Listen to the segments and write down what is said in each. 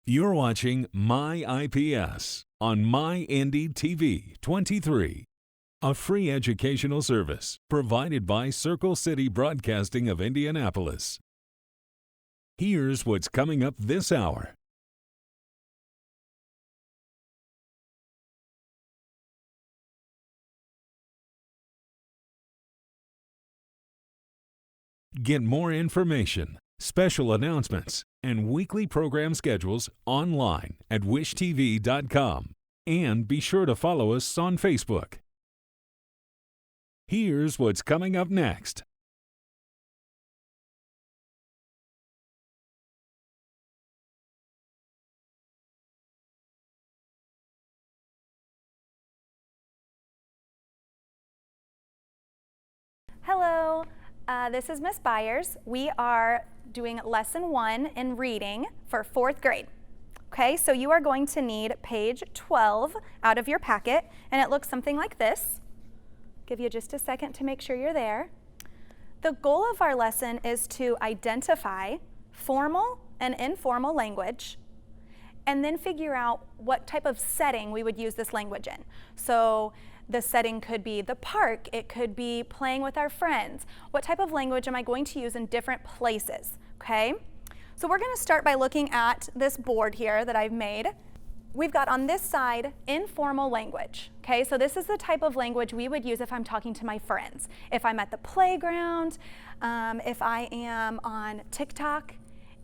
You're watching MyIPS on MyINDY-TV 23, a free educational service provided by Circle City Broadcasting of Indianapolis. Here's what's coming up this hour. Get more information, special announcements, and weekly program schedules online at Wishtv.com. And be sure to follow us on Facebook. Here's what's coming up next. Hello, this is Miss Byers. We are doing lesson 1 in reading for 4th grade. Okay, so you are going to need page 12 out of your packet, and it looks something like this. Give you just a second to make sure you're there. The goal of our lesson is to identify formal and informal language, and then figure out what type of setting we would use this language in. So the setting could be the park, it could be playing with our friends. What type of language am I going to use in different places, okay? So we're gonna start by looking at this board here that I've made. We've got on this side, informal language, okay? So this is the type of language we would use if I'm talking to my friends. If I'm at the playground, if I am on TikTok,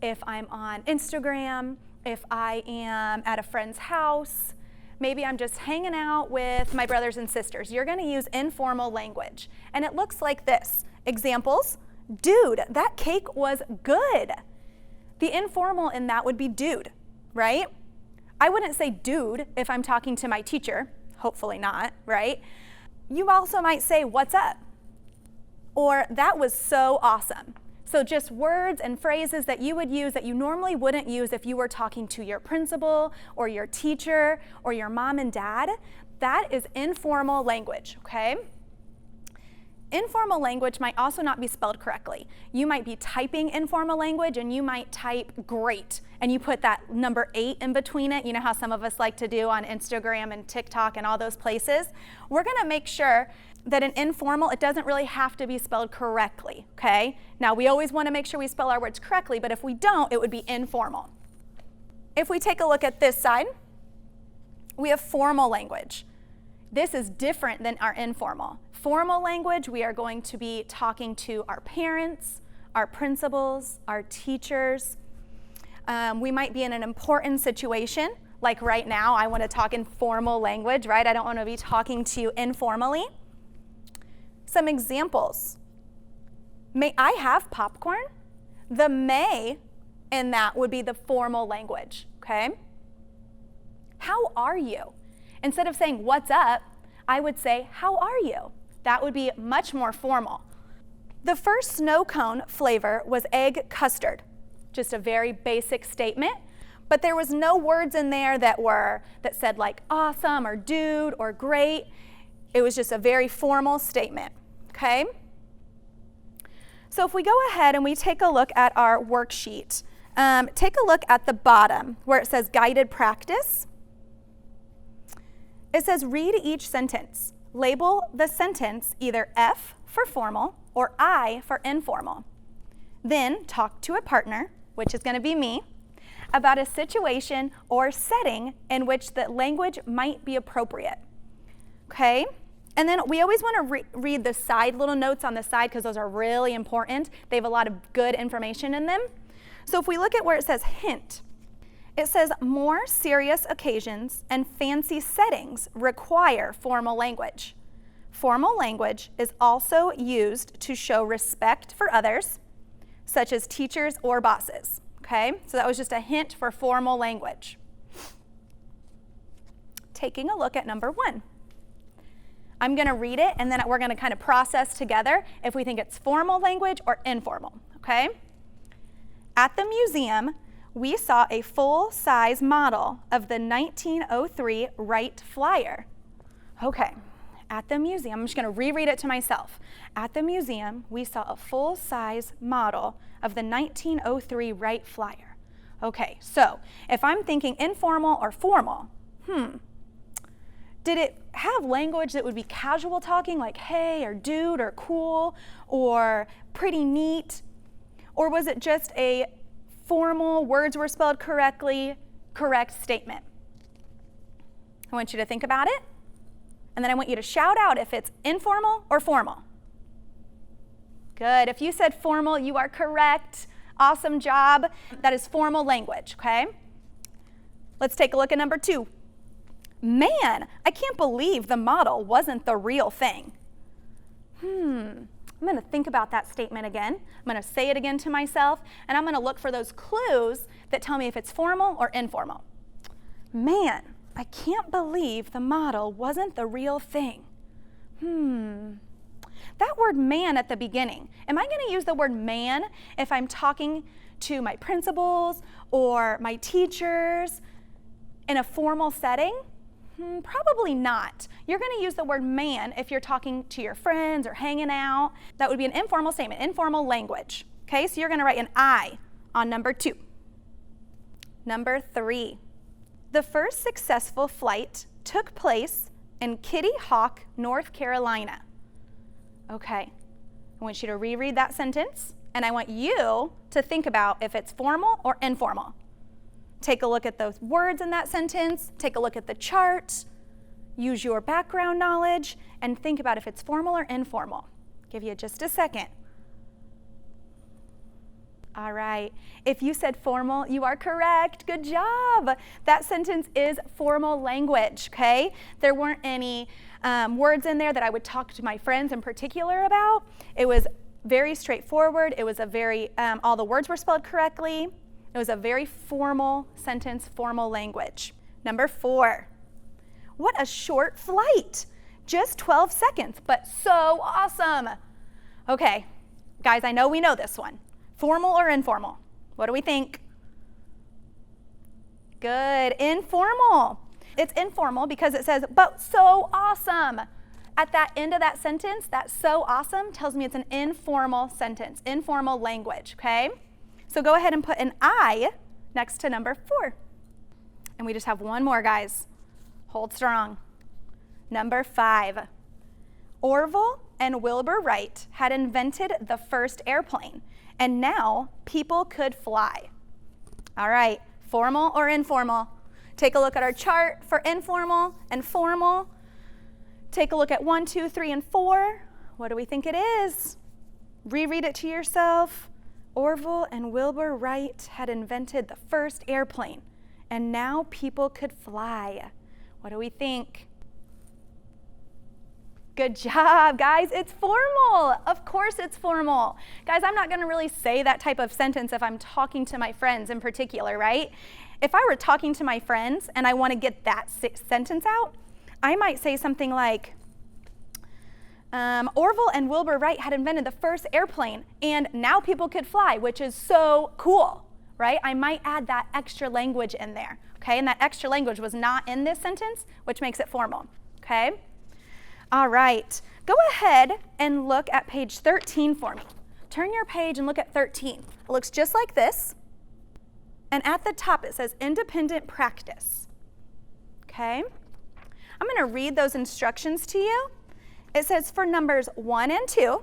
if I'm on Instagram, if I am at a friend's house, maybe I'm just hanging out with my brothers and sisters. You're gonna use informal language. And it looks like this. Examples, dude, that cake was good. The informal in that would be dude, right? I wouldn't say dude if I'm talking to my teacher, hopefully not, right? You also might say, what's up? Or that was so awesome. So just words and phrases that you would use that you normally wouldn't use if you were talking to your principal or your teacher or your mom and dad. That is informal language, okay? Informal language might also not be spelled correctly. You might be typing informal language and you might type great and you put that number 8 in between it. You know how some of us like to do on Instagram and TikTok and all those places? We're gonna make sure that in informal, it doesn't really have to be spelled correctly, okay? Now, we always want to make sure we spell our words correctly, but if we don't, it would be informal. If we take a look at this side, we have formal language. This is different than our informal. Formal language, we are going to be talking to our parents, our principals, our teachers. We might be in an important situation, like right now, I want to talk in formal language, right? I don't want to be talking to you informally. Some examples. May I have popcorn? The may in that would be the formal language, okay? How are you? Instead of saying, what's up, I would say, how are you? That would be much more formal. The first snow cone flavor was egg custard. Just a very basic statement, but there was no words in there that said like awesome or dude or great. It was just a very formal statement, okay? So if we go ahead and we take a look at our worksheet, take a look at the bottom where it says guided practice. It says read each sentence. Label the sentence either F for formal or I for informal. Then talk to a partner, which is going to be me, about a situation or setting in which the language might be appropriate. Okay, and then we always want to read the side little notes on the side because those are really important. They have a lot of good information in them. So if we look at where it says hint, it says more serious occasions and fancy settings require formal language. Formal language is also used to show respect for others, such as teachers or bosses. Okay, so that was just a hint for formal language. Taking a look at number 1. I'm going to read it, and then we're going to kind of process together if we think it's formal language or informal, okay? At the museum, we saw a full-size model of the 1903 Wright Flyer. Okay, at the museum, I'm just going to reread it to myself. At the museum, we saw a full-size model of the 1903 Wright Flyer. Okay, so if I'm thinking informal or formal, did it have language that would be casual talking, like hey or dude or cool or pretty neat? Or was it just a formal, words were spelled correctly, correct statement? I want you to think about it, and then I want you to shout out if it's informal or formal. Good. If you said formal, you are correct. Awesome job. That is formal language, okay? Let's take a look at number 2. Man, I can't believe the model wasn't the real thing. I'm going to think about that statement again. I'm going to say it again to myself, and I'm going to look for those clues that tell me if it's formal or informal. Man, I can't believe the model wasn't the real thing. That word man at the beginning, am I going to use the word man if I'm talking to my principals or my teachers in a formal setting? Probably not. You're going to use the word man if you're talking to your friends or hanging out. That would be an informal statement, informal language. Okay, so you're going to write an I on number 2. Number 3. The first successful flight took place in Kitty Hawk, North Carolina. Okay, I want you to reread that sentence, and I want you to think about if it's formal or informal. Take a look at those words in that sentence, take a look at the chart, use your background knowledge, and think about if it's formal or informal. Give you just a second. All right, if you said formal, you are correct. Good job. That sentence is formal language, okay? There weren't any words in there that I would talk to my friends in particular about. It was very straightforward. It was a very, all the words were spelled correctly. It was a very formal sentence, formal language. Number 4, what a short flight. Just 12 seconds, but so awesome. Okay, guys, I know we know this one. Formal or informal? What do we think? Good, informal. It's informal because it says, but so awesome. At that end of that sentence, that so awesome tells me it's an informal sentence, informal language, okay? So go ahead and put an I next to number 4. And we just have one more, guys. Hold strong. Number 5. Orville and Wilbur Wright had invented the first airplane, and now people could fly. All right, formal or informal? Take a look at our chart for informal and formal. Take a look at 1, 2, 3, and 4. What do we think it is? Reread it to yourself. Orville and Wilbur Wright had invented the first airplane, and now people could fly. What do we think? Good job, guys. It's formal. Of course it's formal. Guys, I'm not going to really say that type of sentence if I'm talking to my friends in particular, right? If I were talking to my friends and I want to get that sentence out, I might say something like, Orville and Wilbur Wright had invented the first airplane, and now people could fly, which is so cool, right? I might add that extra language in there, okay? And that extra language was not in this sentence, which makes it formal, okay? All right, go ahead and look at page 13 for me. Turn your page and look at 13. It looks just like this. And at the top it says independent practice. Okay? I'm going to read those instructions to you. It says for numbers 1 and 2,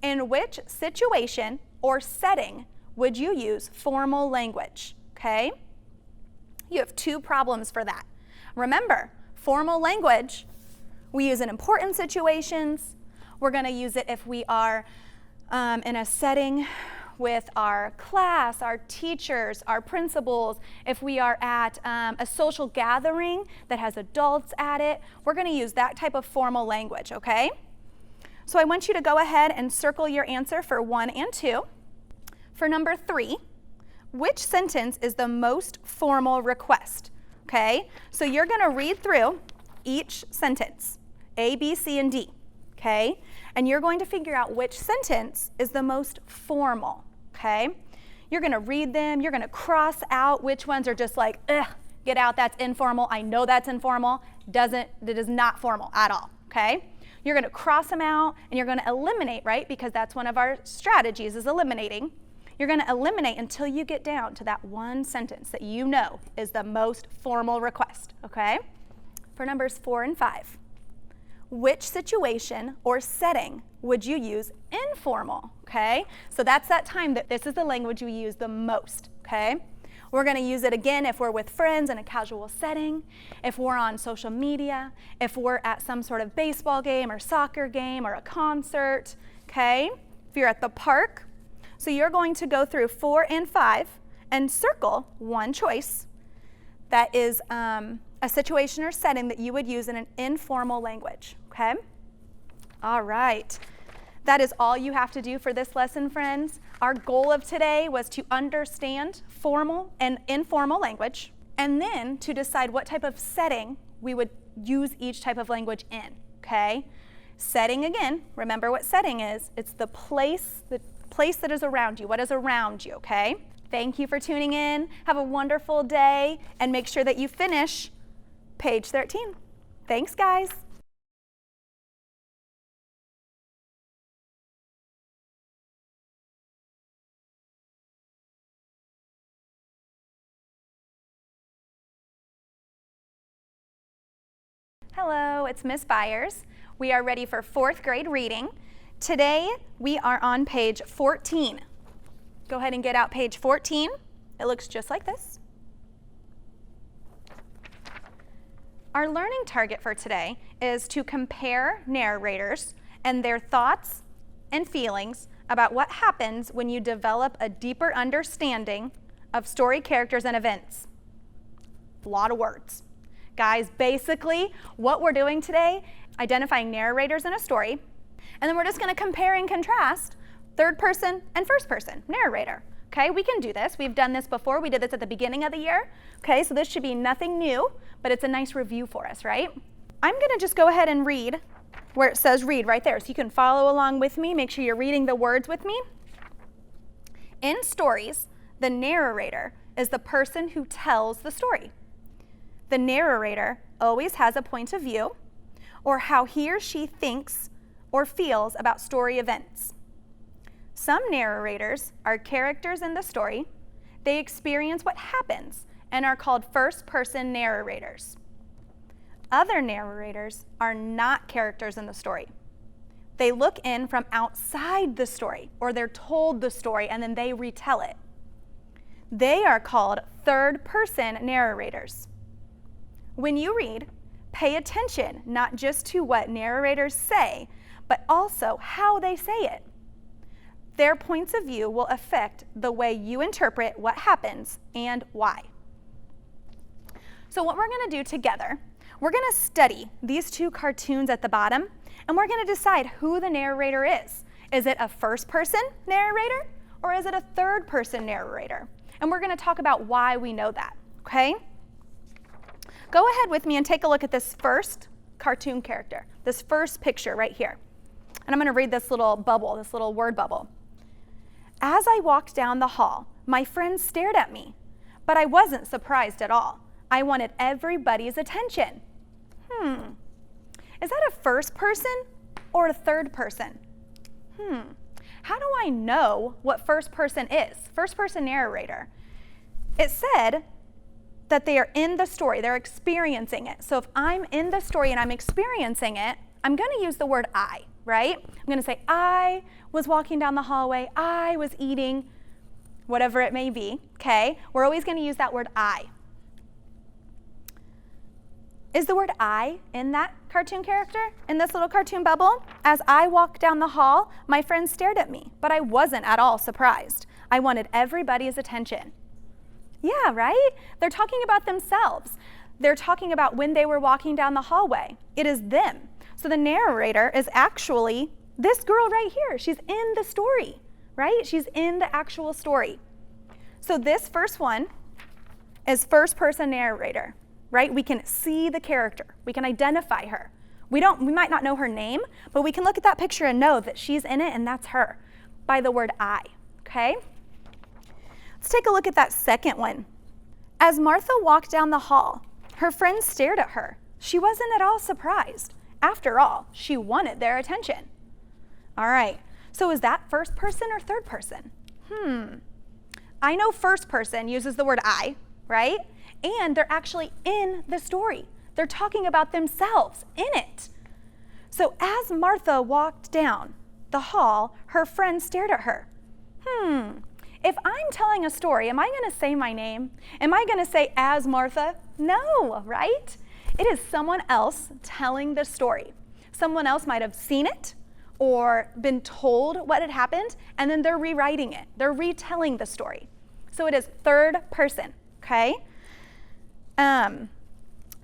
in which situation or setting would you use formal language? Okay? You have 2 problems for that. Remember, formal language we use in important situations. We're going to use it if we are in a setting with our class, our teachers, our principals. If we are at a social gathering that has adults at it, we're going to use that type of formal language, okay? So I want you to go ahead and circle your answer for 1 and 2. For number 3, which sentence is the most formal request? Okay, so you're going to read through each sentence. A, B, C, and D, okay? And you're going to figure out which sentence is the most formal, okay? You're going to read them. You're going to cross out which ones are just like, ugh, get out, that's informal. I know that's informal. It is not formal at all, okay? You're going to cross them out, and you're going to eliminate, right? Because that's one of our strategies is eliminating. You're going to eliminate until you get down to that one sentence that you know is the most formal request, okay? For numbers 4 and 5, which situation or setting would you use informal, okay? So that's that time that this is the language you use the most, okay? We're going to use it again if we're with friends in a casual setting, if we're on social media, if we're at some sort of baseball game or soccer game or a concert, okay? If you're at the park. So you're going to go through 4 and 5 and circle one choice that is a situation or setting that you would use in an informal language, okay? All right. That is all you have to do for this lesson, friends. Our goal of today was to understand formal and informal language, and then to decide what type of setting we would use each type of language in, okay? Setting, again, remember what setting is. It's the place that is around you, what is around you, okay? Thank you for tuning in. Have a wonderful day, and make sure that you finish page 13. Thanks, guys. Hello, it's Miss Byers. We are ready for 4th grade reading. Today, we are on page 14. Go ahead and get out page 14. It looks just like this. Our learning target for today is to compare narrators and their thoughts and feelings about what happens when you develop a deeper understanding of story characters and events. A lot of words. Guys, basically what we're doing today, identifying narrators in a story, and then we're just going to compare and contrast third person and first person narrator. Okay, we can do this. We've done this before. We did this at the beginning of the year. Okay, so this should be nothing new, but it's a nice review for us, right? I'm going to just go ahead and read where it says read right there, so you can follow along with me. Make sure you're reading the words with me. In stories, the narrator is the person who tells the story. The narrator always has a point of view or how he or she thinks or feels about story events. Some narrators are characters in the story. They experience what happens and are called first-person narrators. Other narrators are not characters in the story. They look in from outside the story, or they're told the story and then they retell it. They are called third-person narrators. When you read, pay attention not just to what narrators say, but also how they say it. Their points of view will affect the way you interpret what happens and why. So what we're going to do together, we're going to study these two cartoons at the bottom, and we're going to decide who the narrator is. Is it a first-person narrator, or is it a third-person narrator? And we're going to talk about why we know that, okay? Go ahead with me and take a look at this first cartoon character, this first picture right here. And I'm going to read this little bubble, this little word bubble. As I walked down the hall, my friends stared at me, but I wasn't surprised at all. I wanted everybody's attention. Is that a first person or a third person? How do I know what first person is? First person narrator. It said that they are in the story, they're experiencing it. So if I'm in the story and I'm experiencing it, I'm going to use the word I, right? I'm going to say, I was walking down the hallway, I was eating, whatever it may be, okay? We're always going to use that word I. Is the word I in that cartoon character, in this little cartoon bubble? As I walked down the hall, my friends stared at me, but I wasn't at all surprised. I wanted everybody's attention. Yeah, right? They're talking about themselves. They're talking about when they were walking down the hallway. It is them. So the narrator is actually this girl right here. She's in the story, right? She's in the actual story. So this first one is first person narrator, right? We can see the character. We can identify her. We might not know her name, but we can look at that picture and know that she's in it and that's her by the word I, okay? Let's take a look at that second one. As Martha walked down the hall, her friends stared at her. She wasn't at all surprised. After all, she wanted their attention. All right, so is that first person or third person? I know first person uses the word I, right? And they're actually in the story. They're talking about themselves in it. So as Martha walked down the hall, her friend stared at her. If I'm telling a story, am I going to say my name? Am I going to say as Martha? No, right? It is someone else telling the story. Someone else might have seen it or been told what had happened, and then they're rewriting it. They're retelling the story. So it is third person, okay?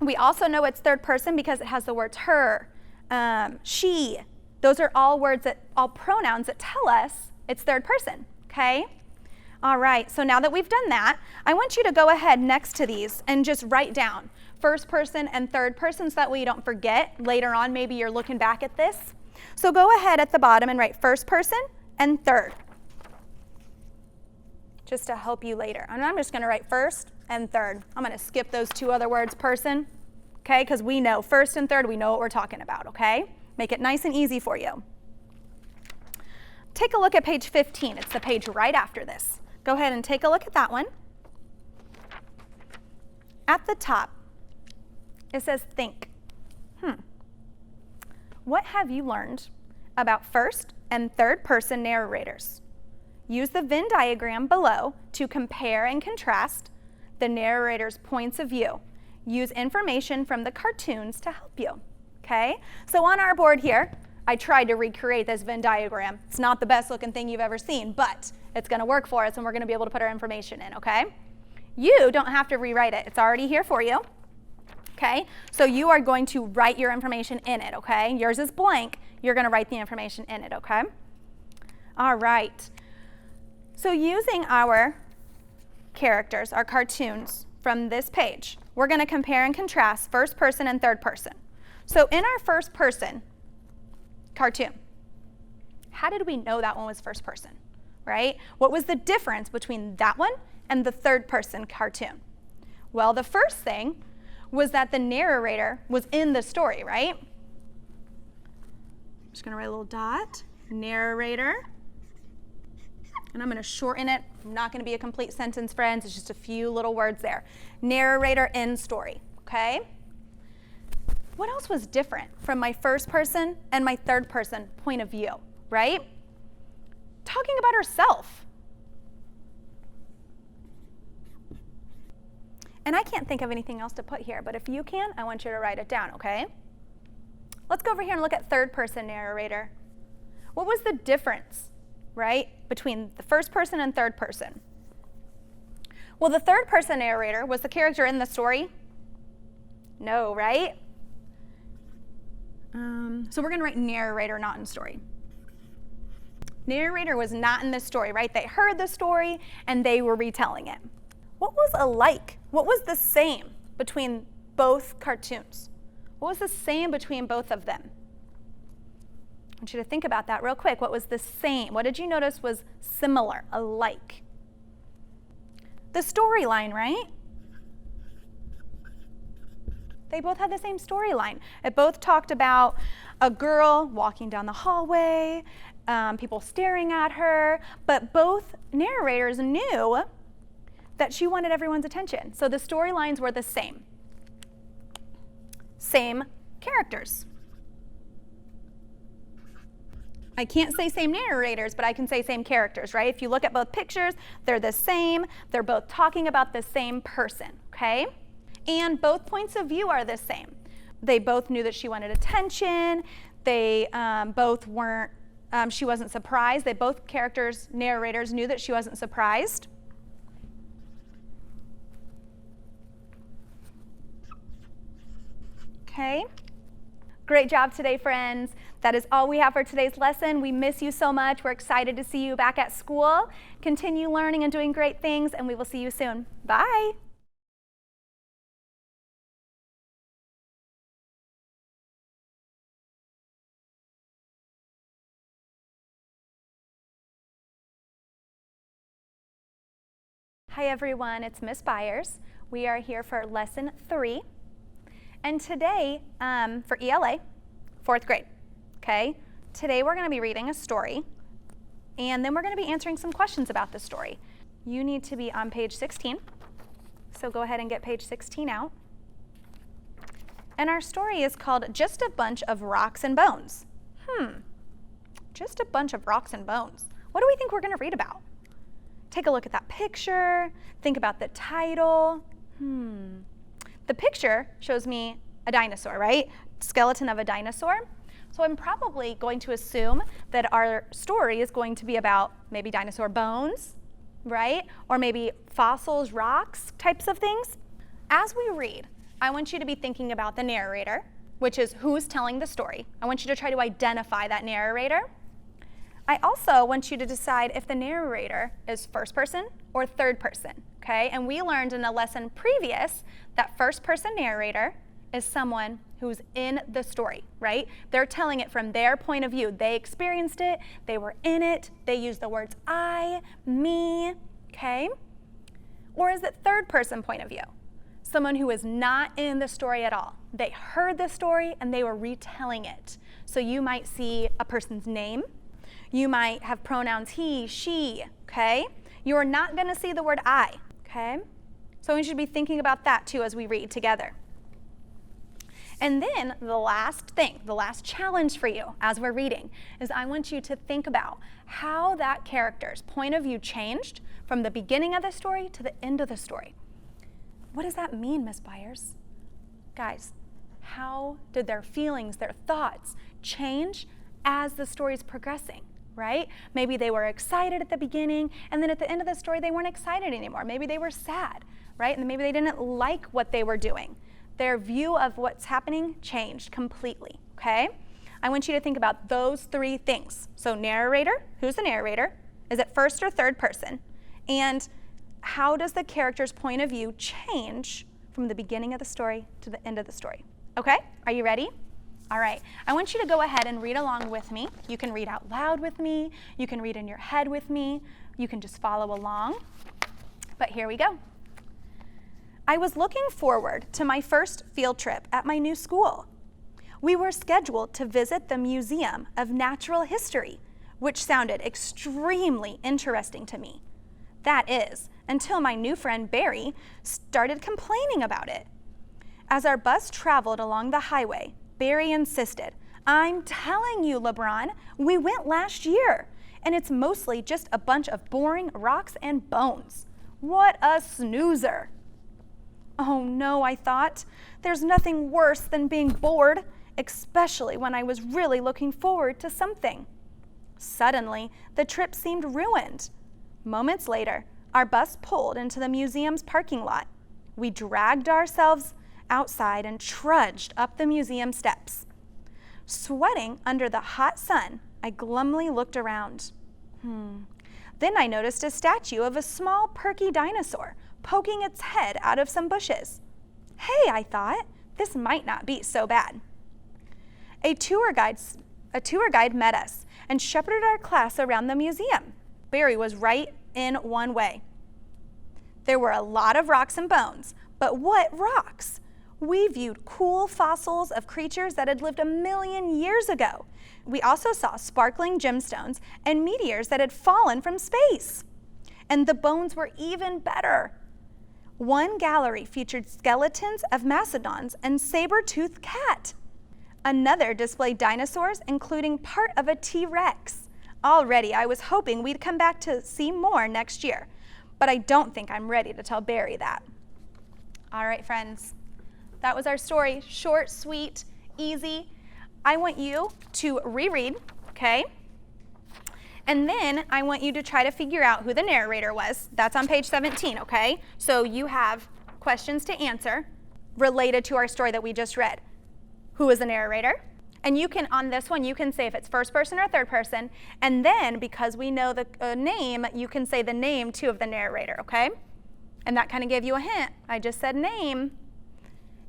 We also know it's third person because it has the words her, she. Those are all pronouns that tell us it's third person, okay? All right, so now that we've done that, I want you to go ahead next to these and just write down first person and third person so that way you don't forget. Later on, maybe you're looking back at this. So go ahead at the bottom and write first person and third, just to help you later. And I'm just going to write first and third. I'm going to skip those two other words, person, okay, because we know first and third, we know what we're talking about, okay? Make it nice and easy for you. Take a look at page 15. It's the page right after this. Go ahead and take a look at that one. At the top, it says think. What have you learned about first and third person narrators? Use the Venn diagram below to compare and contrast the narrator's points of view. Use information from the cartoons to help you, okay? So on our board here, I tried to recreate this Venn diagram. It's not the best looking thing you've ever seen, but it's going to work for us and we're going to be able to put our information in, okay? You don't have to rewrite it. It's already here for you, okay? So you are going to write your information in it, okay? Yours is blank. You're going to write the information in it, okay? All right. So using our characters, our cartoons from this page, we're going to compare and contrast first person and third person. So in our first person cartoon, how did we know that one was first person, right? What was the difference between that one and the third person cartoon? Well, the first thing was that the narrator was in the story, right? I'm just going to write a little dot, narrator. And I'm going to shorten it. I'm not going to be a complete sentence, friends. It's just a few little words there. Narrator in story, okay? What else was different from my first person and my third person point of view, right? Talking about herself. And I can't think of anything else to put here, but if you can, I want you to write it down, okay? Let's go over here and look at third person narrator. What was the difference, right, between the first person and third person? Well, the third person narrator was the character in the story. No, right? So we're going to write narrator, not in story. Narrator was not in the story, right? They heard the story and they were retelling it. What was alike? What was the same between both cartoons? What was the same between both of them? I want you to think about that real quick. What was the same? What did you notice was similar, alike? The storyline, right? They both had the same storyline. It both talked about a girl walking down the hallway, people staring at her, but both narrators knew that she wanted everyone's attention. So the storylines were the same. Same characters. I can't say same narrators, but I can say same characters, right? If you look at both pictures, they're the same. They're both talking about the same person, okay? And both points of view are the same. They both knew that she wanted attention. They both weren't, she wasn't surprised. They both narrators knew that she wasn't surprised. Okay. Great job today, friends. That is all we have for today's lesson. We miss you so much. We're excited to see you back at school. Continue learning and doing great things, and we will see you soon. Bye. Hi everyone, it's Miss Byers. We are here for lesson 3. And today, for ELA, 4th grade, okay? Today we're going to be reading a story, and then we're going to be answering some questions about the story. you need to be on page 16. So go ahead and get page 16 out. And our story is called Just a Bunch of Rocks and Bones. Just a bunch of rocks and bones. What do we think we're going to read about? Take a look at that picture. Think about the title. The picture shows me a dinosaur, right? Skeleton of a dinosaur. So I'm probably going to assume that our story is going to be about maybe dinosaur bones, right? Or maybe fossils, rocks, types of things. As we read, I want you to be thinking about the narrator, which is who's telling the story. I want you to try to identify that narrator. I also want you to decide if the narrator is first person or third person, okay? And we learned in a lesson previous that first person narrator is someone who's in the story, right? They're telling it from their point of view. They experienced it, they were in it, they use the words I, me, okay? Or is it third person point of view? Someone who is not in the story at all. They heard the story and they were retelling it. So you might see a person's name. You might have pronouns he, she, okay? You're not gonna see the word I, okay? So we should be thinking about that too as we read together. And then the last thing, the last challenge for you as we're reading is I want you to think about how that character's point of view changed from the beginning of the story to the end of the story. What does that mean, Miss Byers? Guys, how did their feelings, their thoughts change as the story's progressing, right? Maybe they were excited at the beginning, and then at the end of the story, they weren't excited anymore. Maybe they were sad, right? And maybe they didn't like what they were doing. Their view of what's happening changed completely, okay? I want you to think about those three things. So narrator, who's the narrator? Is it first or third person? And how does the character's point of view change from the beginning of the story to the end of the story? Okay, are you ready? All right, I want you to go ahead and read along with me. You can read out loud with me. You can read in your head with me. You can just follow along. But here we go. I was looking forward to my first field trip at my new school. We were scheduled to visit the Museum of Natural History, which sounded extremely interesting to me. That is, until my new friend Barry started complaining about it. As our bus traveled along the highway, Barry insisted, "I'm telling you, Lebron, we went last year, and it's mostly just a bunch of boring rocks and bones. What a snoozer." Oh no, I thought. There's nothing worse than being bored, especially when I was really looking forward to something. Suddenly, the trip seemed ruined. Moments later, our bus pulled into the museum's parking lot. We dragged ourselves outside and trudged up the museum steps. Sweating under the hot sun, I glumly looked around. Then I noticed a statue of a small, perky dinosaur poking its head out of some bushes. Hey, I thought, this might not be so bad. A tour guide met us and shepherded our class around the museum. Barry was right in one way. There were a lot of rocks and bones, but what rocks? We viewed cool fossils of creatures that had lived 1,000,000 years ago. We also saw sparkling gemstones and meteors that had fallen from space. And the bones were even better. One gallery featured skeletons of mastodons and saber-toothed cat. Another displayed dinosaurs, including part of a T-Rex. Already, I was hoping we'd come back to see more next year, but I don't think I'm ready to tell Barry that. All right, friends, that was our story. Short, sweet, easy. I want you to reread, okay? And then I want you to try to figure out who the narrator was. That's on page 17, okay? So you have questions to answer related to our story that we just read. Who is the narrator? And you can, on this one, you can say if it's first person or third person. And then, because we know the name, you can say the name, too, of the narrator, okay? And that kind of gave you a hint. I just said name.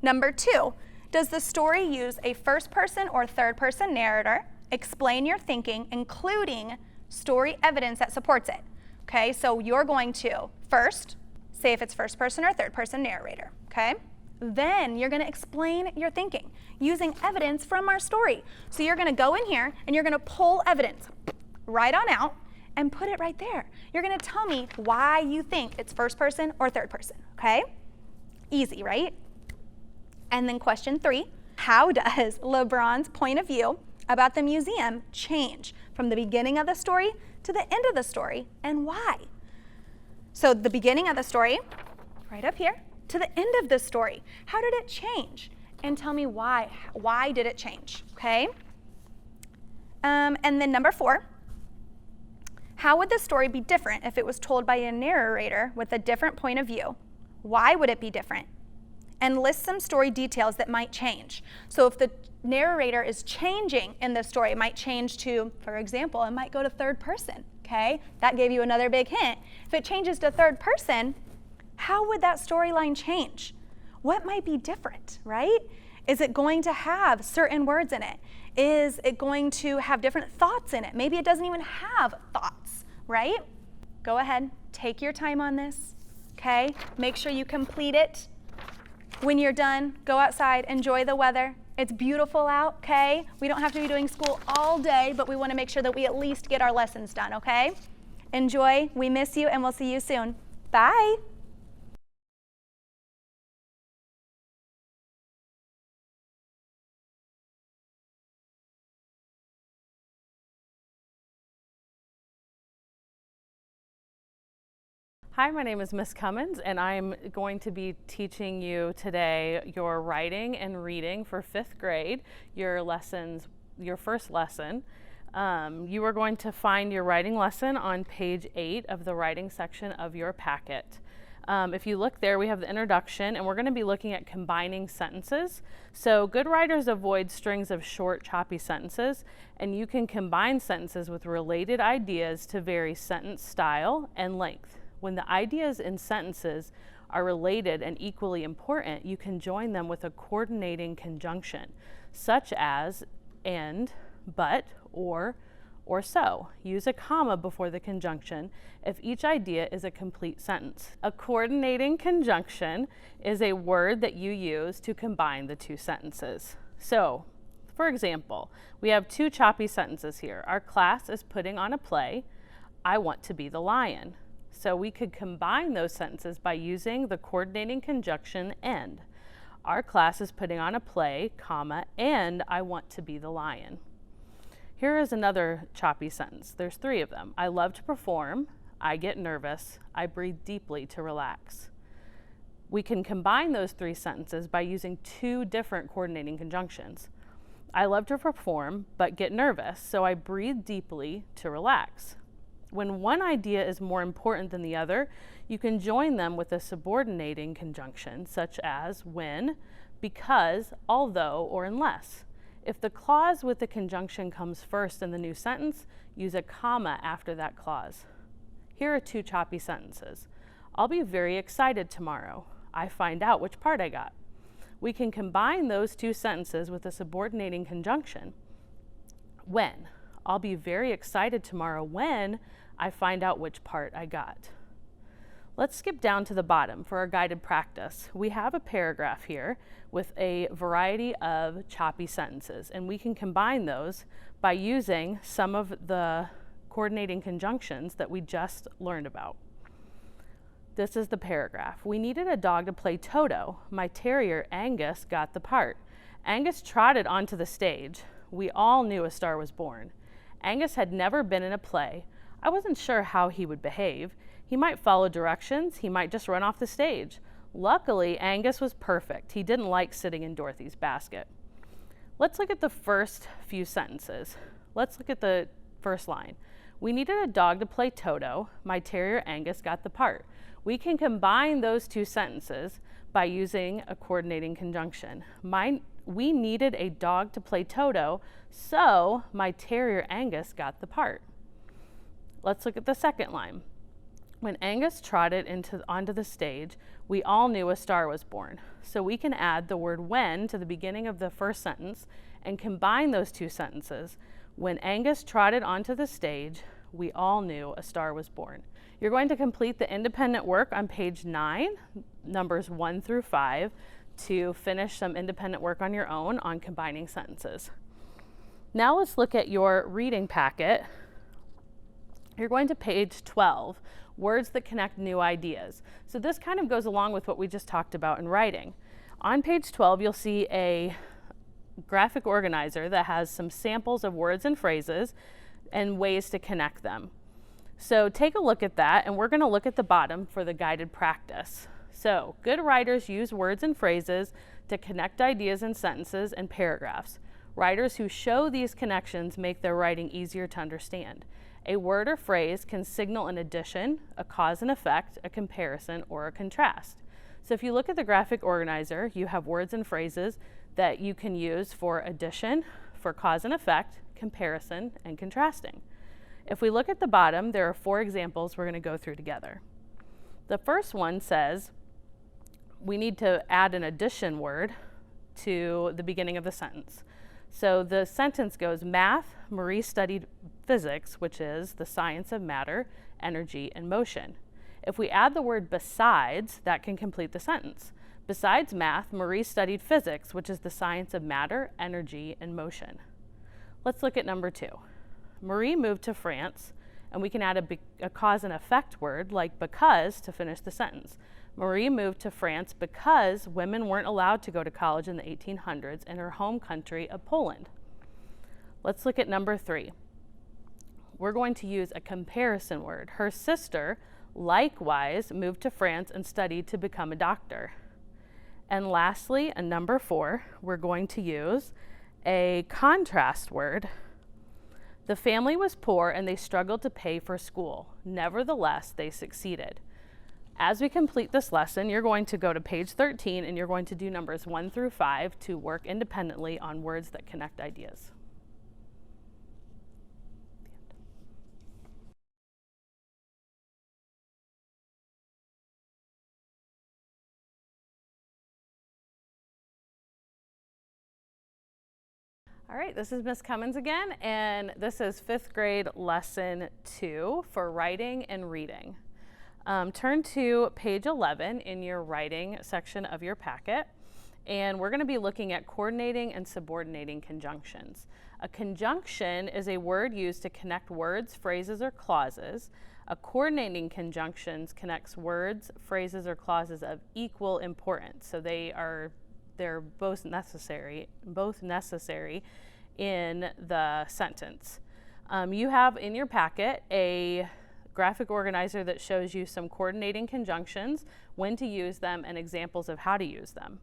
Number 2, does the story use a first person or third person narrator? Explain your thinking, including story evidence that supports it. Okay, so you're going to first say if it's first person or third person narrator, okay? Then you're going to explain your thinking using evidence from our story. So you're going to go in here and you're going to pull evidence right on out, and put it right there. You're going to tell me why you think it's first person or third person, okay? Easy, right? And then question 3, how does Lebron's point of view about the museum change from the beginning of the story to the end of the story, and why? So the beginning of the story, right up here, to the end of the story. How did it change? And tell me why. Why did it change, okay? And then number 4, how would the story be different if it was told by a narrator with a different point of view? Why would it be different? And list some story details that might change. So if the narrator is changing in the story, it might change to, for example, it might go to third person, okay? That gave you another big hint. If it changes to third person, how would that storyline change? What might be different, right? Is it going to have certain words in it? Is it going to have different thoughts in it? Maybe it doesn't even have thoughts, right? Go ahead, take your time on this, okay? Make sure you complete it. When you're done, go outside, enjoy the weather. It's beautiful out, okay? We don't have to be doing school all day, but we want to make sure that we at least get our lessons done, okay? Enjoy, we miss you, and we'll see you soon. Bye. Hi, my name is Miss Cummins, and I'm going to be teaching you today your writing and reading for 5th grade, your first lesson. You are going to find your writing lesson on page 8 of the writing section of your packet. If you look there, we have the introduction, and we're going to be looking at combining sentences. So good writers avoid strings of short, choppy sentences, and you can combine sentences with related ideas to vary sentence style and length. When the ideas in sentences are related and equally important, you can join them with a coordinating conjunction, such as and, but, or so. Use a comma before the conjunction if each idea is a complete sentence. A coordinating conjunction is a word that you use to combine the 2 sentences. So, for example, we have 2 choppy sentences here. Our class is putting on a play. I want to be the lion. So we could combine those sentences by using the coordinating conjunction and. Our class is putting on a play, comma, and I want to be the lion. Here is another choppy sentence. There's 3 of them. I love to perform. I get nervous. I breathe deeply to relax. We can combine those 3 sentences by using 2 different coordinating conjunctions. I love to perform, but get nervous, so I breathe deeply to relax. When one idea is more important than the other, you can join them with a subordinating conjunction, such as when, because, although, or unless. If the clause with the conjunction comes first in the new sentence, use a comma after that clause. Here are 2 choppy sentences. I'll be very excited tomorrow. I find out which part I got. We can combine those 2 sentences with a subordinating conjunction. When. I'll be very excited tomorrow when I find out which part I got. Let's skip down to the bottom for our guided practice. We have a paragraph here with a variety of choppy sentences, and we can combine those by using some of the coordinating conjunctions that we just learned about. This is the paragraph. We needed a dog to play Toto. My terrier, Angus, got the part. Angus trotted onto the stage. We all knew a star was born. Angus had never been in a play. I wasn't sure how he would behave. He might follow directions. He might just run off the stage. Luckily, Angus was perfect. He didn't like sitting in Dorothy's basket. Let's look at the first few sentences. Let's look at the first line. We needed a dog to play Toto. My terrier, Angus, got the part. We can combine those 2 sentences by using a coordinating conjunction. We needed a dog to play Toto, so my terrier Angus got the part. Let's look at the second line. When Angus trotted onto the stage, we all knew a star was born. So we can add the word when to the beginning of the first sentence and combine those 2 sentences. When Angus trotted onto the stage, we all knew a star was born. You're going to complete the independent work on page 9, numbers 1 through 5, to finish some independent work on your own on combining sentences. Now let's look at your reading packet. You're going to page 12, words that connect new ideas. So this kind of goes along with what we just talked about in writing. On page 12, you'll see a graphic organizer that has some samples of words and phrases and ways to connect them. So take a look at that, and we're going to look at the bottom for the guided practice. So good writers use words and phrases to connect ideas in sentences and paragraphs. Writers who show these connections make their writing easier to understand. A word or phrase can signal an addition, a cause and effect, a comparison, or a contrast. So if you look at the graphic organizer, you have words and phrases that you can use for addition, for cause and effect, comparison, and contrasting. If we look at the bottom, there are 4 examples we're going to go through together. The first one says we need to add an addition word to the beginning of the sentence. So the sentence goes, math, Marie studied physics, which is the science of matter, energy, and motion. If we add the word besides, that can complete the sentence. Besides math, Marie studied physics, which is the science of matter, energy, and motion. Let's look at number 2. Marie moved to France, and we can add a cause and effect word like because to finish the sentence. Marie moved to France because women weren't allowed to go to college in the 1800s in her home country of Poland. Let's look at number 3. We're going to use a comparison word. Her sister likewise moved to France and studied to become a doctor. And lastly, in number 4, we're going to use a contrast word. The family was poor and they struggled to pay for school. Nevertheless, they succeeded. As we complete this lesson, you're going to go to page 13 and you're going to do numbers 1 through 5 to work independently on words that connect ideas. All right, this is Miss Cummins again, and this is 5th grade lesson 2 for writing and reading. Turn to page 11 in your writing section of your packet, and we're going to be looking at coordinating and subordinating conjunctions. A conjunction is a word used to connect words, phrases, or clauses. A coordinating conjunctions connects words, phrases, or clauses of equal importance. So they're both necessary in the sentence. You have in your packet a graphic organizer that shows you some coordinating conjunctions, when to use them, and examples of how to use them.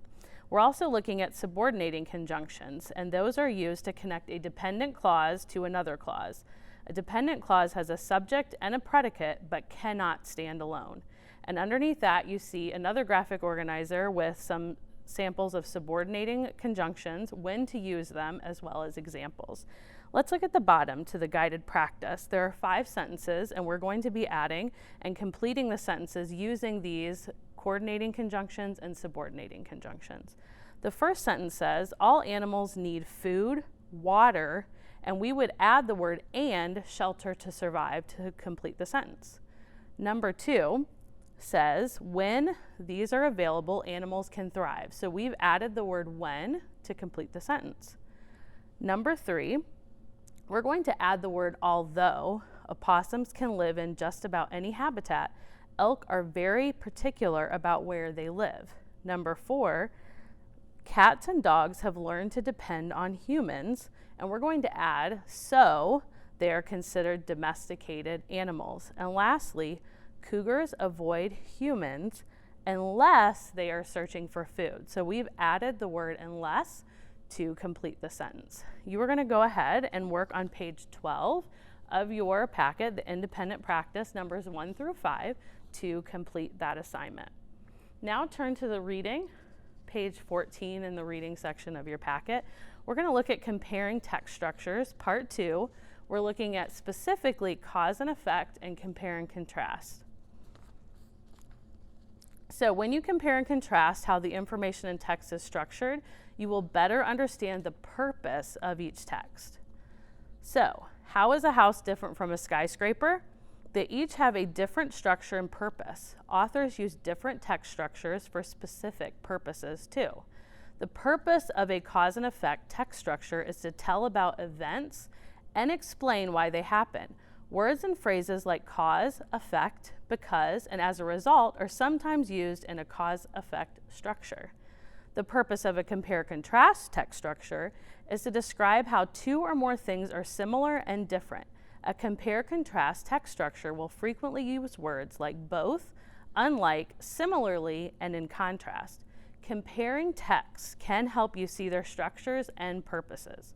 We're also looking at subordinating conjunctions, and those are used to connect a dependent clause to another clause. A dependent clause has a subject and a predicate, but cannot stand alone. And underneath that, you see another graphic organizer with some samples of subordinating conjunctions, when to use them, as well as examples. Let's look at the bottom to the guided practice. There are 5 sentences, and we're going to be adding and completing the sentences using these coordinating conjunctions and subordinating conjunctions. The first sentence says, all animals need food, water, and we would add the word and shelter to survive to complete the sentence. Number 2 says, when these are available, animals can thrive. So we've added the word when to complete the sentence. Number 3, we're going to add the word although. Opossums can live in just about any habitat. Elk are very particular about where they live. Number 4, cats and dogs have learned to depend on humans, and we're going to add so they are considered domesticated animals. And lastly, cougars avoid humans unless they are searching for food. So we've added the word unless to complete the sentence. You are going to go ahead and work on page 12 of your packet, the independent practice numbers 1 through 5, to complete that assignment. Now turn to the reading, page 14 in the reading section of your packet. We're going to look at comparing text structures, part 2. We're looking at specifically cause and effect and compare and contrast. So when you compare and contrast how the information in text is structured, you will better understand the purpose of each text. So, how is a house different from a skyscraper? They each have a different structure and purpose. Authors use different text structures for specific purposes too. The purpose of a cause and effect text structure is to tell about events and explain why they happen. Words and phrases like cause, effect, because, and as a result are sometimes used in a cause-effect structure. The purpose of a compare-contrast text structure is to describe how two or more things are similar and different. A compare-contrast text structure will frequently use words like both, unlike, similarly, and in contrast. Comparing texts can help you see their structures and purposes.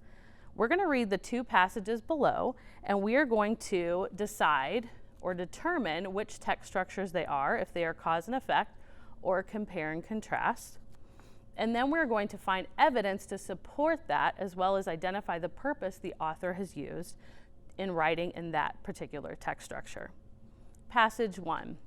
We're going to read the two passages below, and we are going to decide or determine which text structures they are, if they are cause and effect or compare and contrast. And then we're going to find evidence to support that, as well as identify the purpose the author has used in writing in that particular text structure. Passage 1.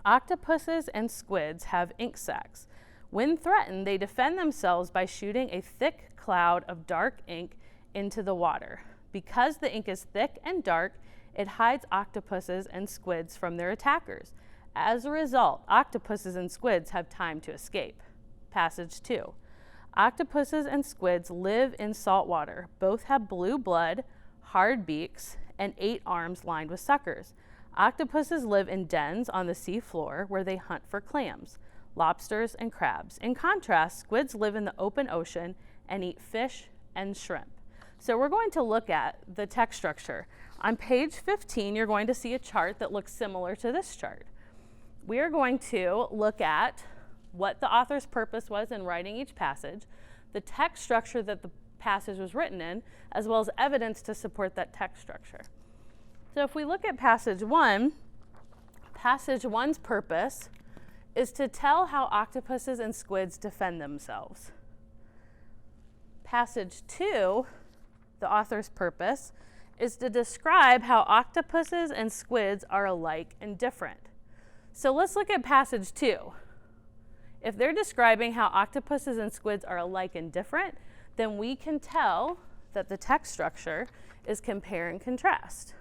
Octopuses and squids have ink sacs. When threatened, they defend themselves by shooting a thick cloud of dark ink into the water. Because the ink is thick and dark, it hides octopuses and squids from their attackers. As a result, octopuses and squids have time to escape. Passage 2. Octopuses and squids live in salt water. Both have blue blood, hard beaks, and 8 arms lined with suckers. Octopuses live in dens on the sea floor where they hunt for clams, lobsters, and crabs. In contrast, squids live in the open ocean and eat fish and shrimp. So we're going to look at the text structure. On page 15, you're going to see a chart that looks similar to this chart. We are going to look at what the author's purpose was in writing each passage, the text structure that the passage was written in, as well as evidence to support that text structure. So if we look at passage 1, passage 1's purpose is to tell how octopuses and squids defend themselves. Passage 2, the author's purpose, is to describe how octopuses and squids are alike and different. So let's look at passage 2. If they're describing how octopuses and squids are alike and different, then we can tell that the text structure is compare and contrast,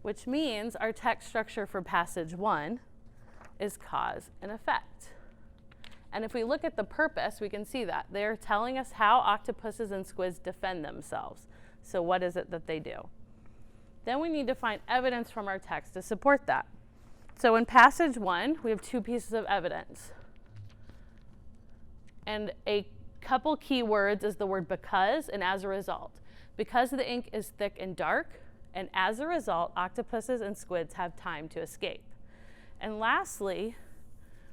which means our text structure for passage 1 is cause and effect. And if we look at the purpose, we can see that. They're telling us how octopuses and squids defend themselves. So what is it that they do? Then we need to find evidence from our text to support that. So in passage 1, we have 2 pieces of evidence. And a couple key words is the word because and as a result. Because the ink is thick and dark, and as a result, octopuses and squids have time to escape. And lastly,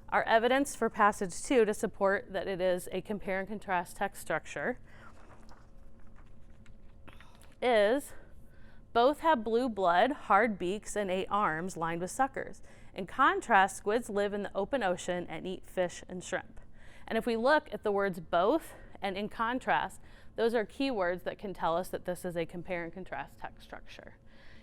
our evidence for passage 2 to support that it is a compare and contrast text structure is both have blue blood, hard beaks, and 8 arms lined with suckers. In contrast, squids live in the open ocean and eat fish and shrimp. And if we look at the words both and in contrast, those are keywords that can tell us that this is a compare and contrast text structure.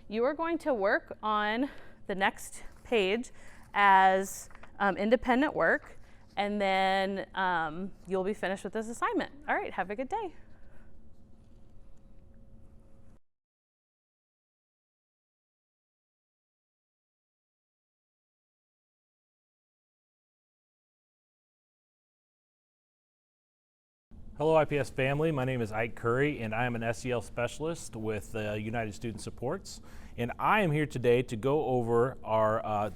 You are going to work on the next page as independent work, and then you'll be finished with this assignment. All right, have a good day. Hello IPS family, my name is Ike Curry and I am an SEL specialist with United Student Supports, and I am here today to go over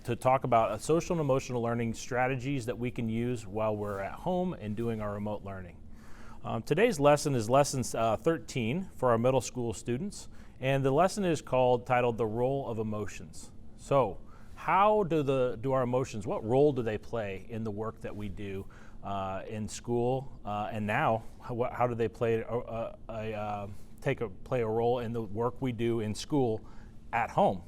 to talk about social and emotional learning strategies that we can use while we're at home and doing our remote learning. Today's lesson is lesson 13 for our middle school students, and the lesson is titled The Role of Emotions. So how do our emotions, what role do they play in the work that we do in school, and now how do they play a role in the work we do in school at home?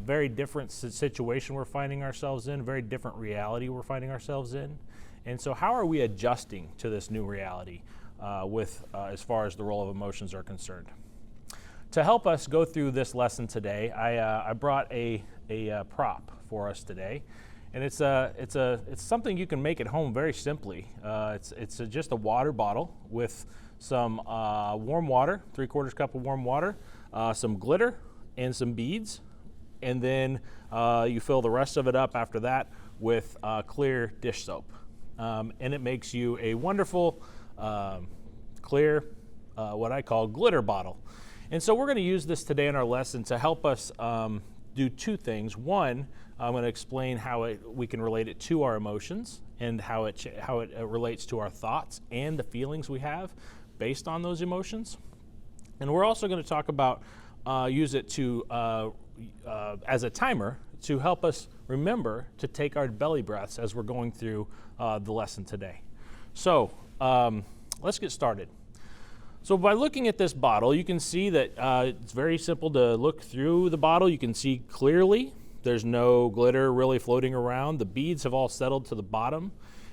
Very different situation we're finding ourselves in, very different reality we're finding ourselves in. And so how are we adjusting to this new reality as far as the role of emotions are concerned? To help us go through this lesson today, I brought a prop for us today. And it's something you can make at home very simply. It's just a water bottle with some warm water, 3/4 cup of warm water, some glitter, and some beads. And then you fill the rest of it up after that with clear dish soap. And it makes you a wonderful, clear, what I call glitter bottle. And so we're going to use this today in our lesson to help us do two things. One, I'm going to explain how we can relate it to our emotions and how it relates to our thoughts and the feelings we have based on those emotions. And we're also going to talk about use it to as a timer to help us remember to take our belly breaths as we're going through the lesson today. So let's get started. So by looking at this bottle, you can see that it's very simple to look through the bottle. You can see clearly. There's no glitter really floating around. The beads have all settled to the bottom.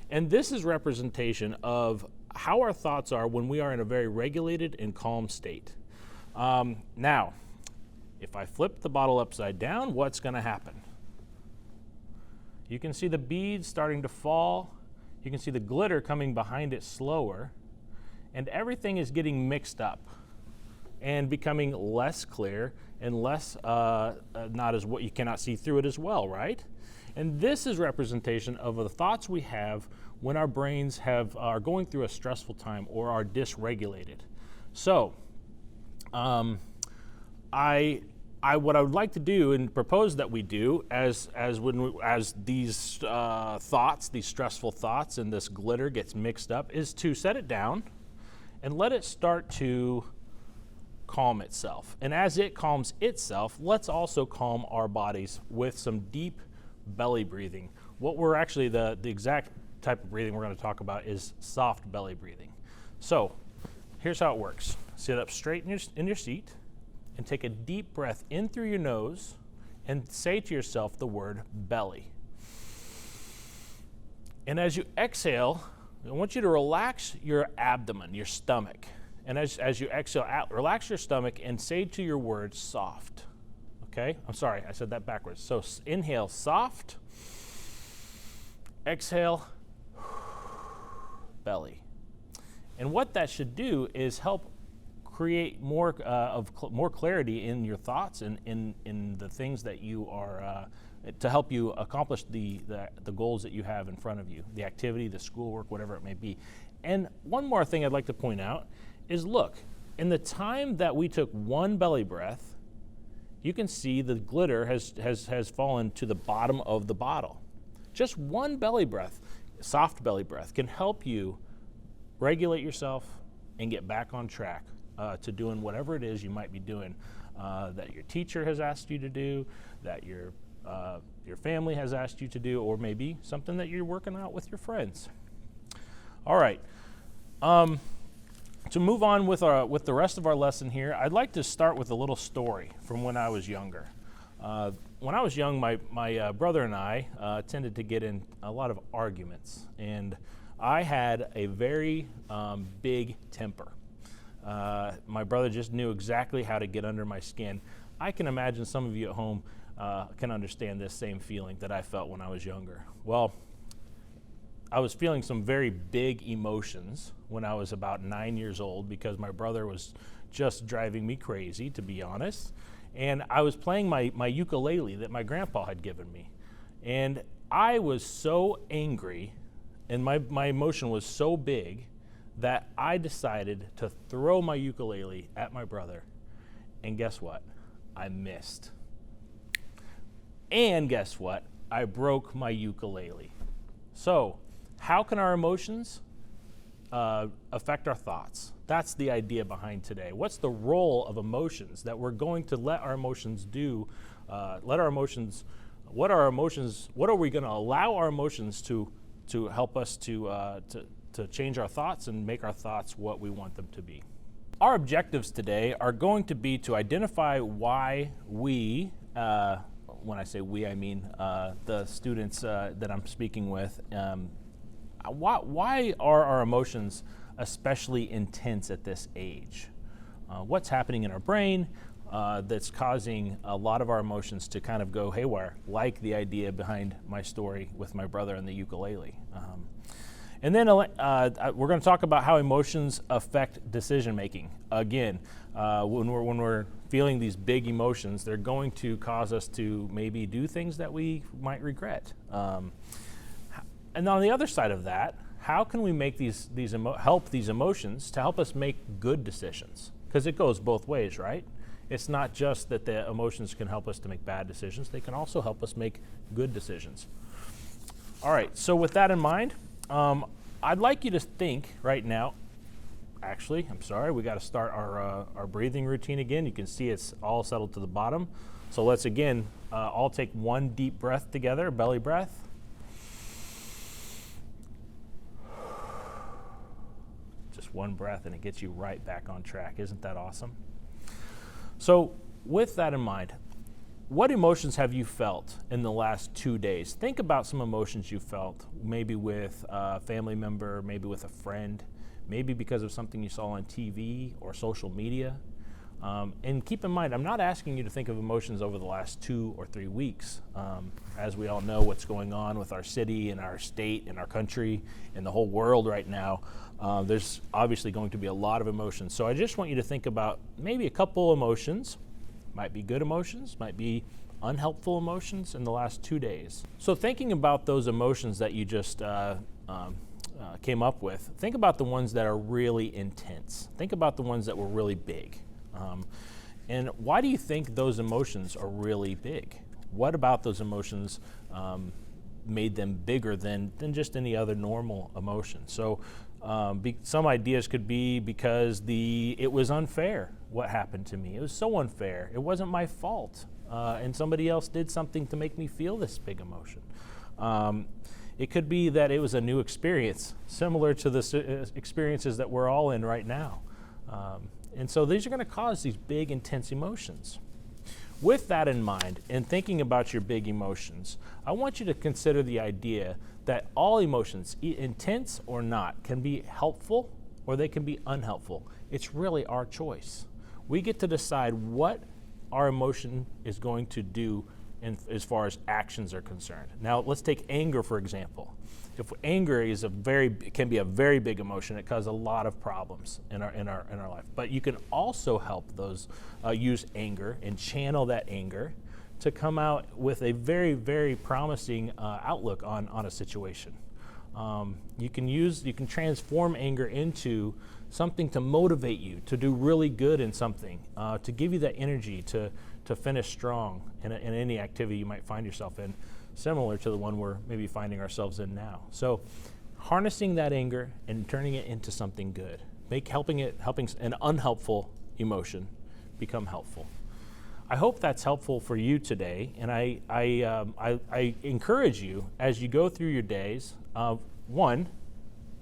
And this is representation of how our thoughts are when we are in a very regulated and calm state. Now, if I flip the bottle upside down, what's going to happen? You can see the beads starting to fall. You can see the glitter coming behind it slower. And everything is getting mixed up and becoming less clear and less, not as what you cannot see through it as well, right? And this is representation of the thoughts we have when our brains are going through a stressful time or are dysregulated. So, what I would like to do and propose that we do as these thoughts, these stressful thoughts, and this glitter gets mixed up, is to set it down and let it start to calm itself. And as it calms itself, let's also calm our bodies with some deep belly breathing. What we're actually, the exact type of breathing we're going to talk about is soft belly breathing. So here's how it works. Sit up straight in your seat and take a deep breath in through your nose and say to yourself the word belly. And as you exhale, I want you to relax your abdomen, your stomach. And as you exhale out, relax your stomach and say to your word soft. Okay? I'm sorry, I said that backwards. So inhale soft, exhale belly. And what that should do is help create more clarity in your thoughts and in the things that you are to help you accomplish the goals that you have in front of you, the activity, the schoolwork, whatever it may be. And one more thing I'd like to point out is, look, in the time that we took one belly breath, you can see the glitter has fallen to the bottom of the bottle. Just one belly breath, soft belly breath, can help you regulate yourself and get back on track to doing whatever it is you might be doing that your teacher has asked you to do, that your family has asked you to do, or maybe something that you're working out with your friends. All right. To move on with the rest of our lesson here, I'd like to start with a little story from when I was younger. When I was young, my brother and I tended to get in a lot of arguments, and I had a very big temper. My brother just knew exactly how to get under my skin. I can imagine some of you at home can understand this same feeling that I felt when I was younger. Well, I was feeling some very big emotions when I was about 9 years old because my brother was just driving me crazy, to be honest. And I was playing my ukulele that my grandpa had given me. And I was so angry and my emotion was so big that I decided to throw my ukulele at my brother. And guess what? I missed. And guess what? I broke my ukulele. So, how can our emotions affect our thoughts? That's the idea behind today. What's the role of emotions that we're going to let our emotions do? What are we going to allow our emotions to help us to change our thoughts and make our thoughts what we want them to be? Our objectives today are going to be to identify why we, when I say we, I mean the students that I'm speaking with, why are our emotions especially intense at this age? What's happening in our brain that's causing a lot of our emotions to kind of go haywire, like the idea behind my story with my brother and the ukulele. And then we're going to talk about how emotions affect decision making. Again, when we're feeling these big emotions, they're going to cause us to maybe do things that we might regret. And on the other side of that, how can we make help these emotions to help us make good decisions? because it goes both ways, right? It's not just that the emotions can help us to make bad decisions, they can also help us make good decisions. All right, so with that in mind, I'd like you to think right now, actually, I'm sorry, we got to start our breathing routine again. You can see it's all settled to the bottom. So let's again all take one deep breath together, belly breath. Just one breath and it gets you right back on track. Isn't that awesome? So with that in mind, what emotions have you felt in the last 2 days? Think about some emotions you felt, maybe with a family member, maybe with a friend, maybe because of something you saw on TV or social media. And keep in mind, I'm not asking you to think of emotions over the last 2 or 3 weeks. As we all know what's going on with our city and our state and our country and the whole world right now, there's obviously going to be a lot of emotions. So I just want you to think about maybe a couple emotions, might be good emotions, might be unhelpful emotions in the last 2 days. So thinking about those emotions that you just came up with, think about the ones that are really intense. Think about the ones that were really big. And why do you think those emotions are really big? What about those emotions made them bigger than just any other normal emotion? So some ideas could be because it was unfair what happened to me. It was so unfair. It wasn't my fault. And somebody else did something to make me feel this big emotion. It could be that it was a new experience, similar to the experiences that we're all in right now. And so these are going to cause these big, intense emotions. With that in mind, and thinking about your big emotions, I want you to consider the idea that all emotions, intense or not, can be helpful or they can be unhelpful. It's really our choice. We get to decide what our emotion is going to do as far as actions are concerned. Now, let's take anger, for example. If anger can be a very big emotion, it causes a lot of problems in our life. But you can also help those use anger and channel that anger to come out with a very, very promising outlook on a situation. You can transform anger into something to motivate you to do really good in something, to give you that energy to finish strong in any activity you might find yourself in, similar to the one we're maybe finding ourselves in now. So harnessing that anger and turning it into something good, helping an unhelpful emotion become helpful. I hope that's helpful for you today, and I encourage you as you go through your days, one,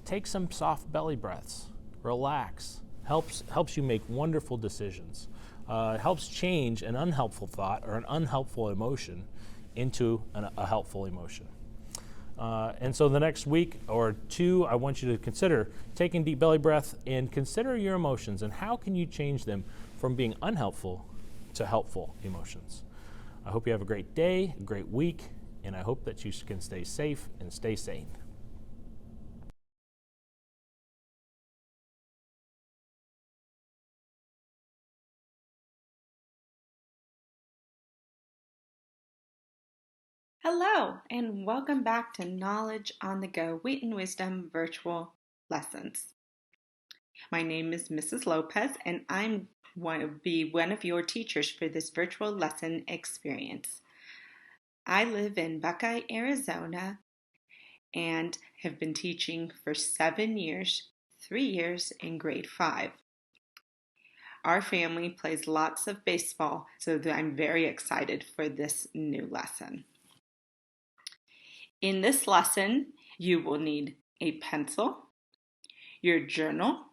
take some soft belly breaths, relax, helps you make wonderful decisions. Helps change an unhelpful thought or an unhelpful emotion into a helpful emotion. And so the next week or two, I want you to consider taking deep belly breath and consider your emotions and how can you change them from being unhelpful to helpful emotions. I hope you have a great day, a great week, and I hope that you can stay safe and stay sane. Hello, and welcome back to Knowledge on the Go Wheaton Wisdom Virtual Lessons. My name is Mrs. Lopez, and I'm one of your teachers for this virtual lesson experience. I live in Buckeye, Arizona, and have been teaching for 7 years, 3 years in grade 5. Our family plays lots of baseball, so I'm very excited for this new lesson. In this lesson, you will need a pencil, your journal,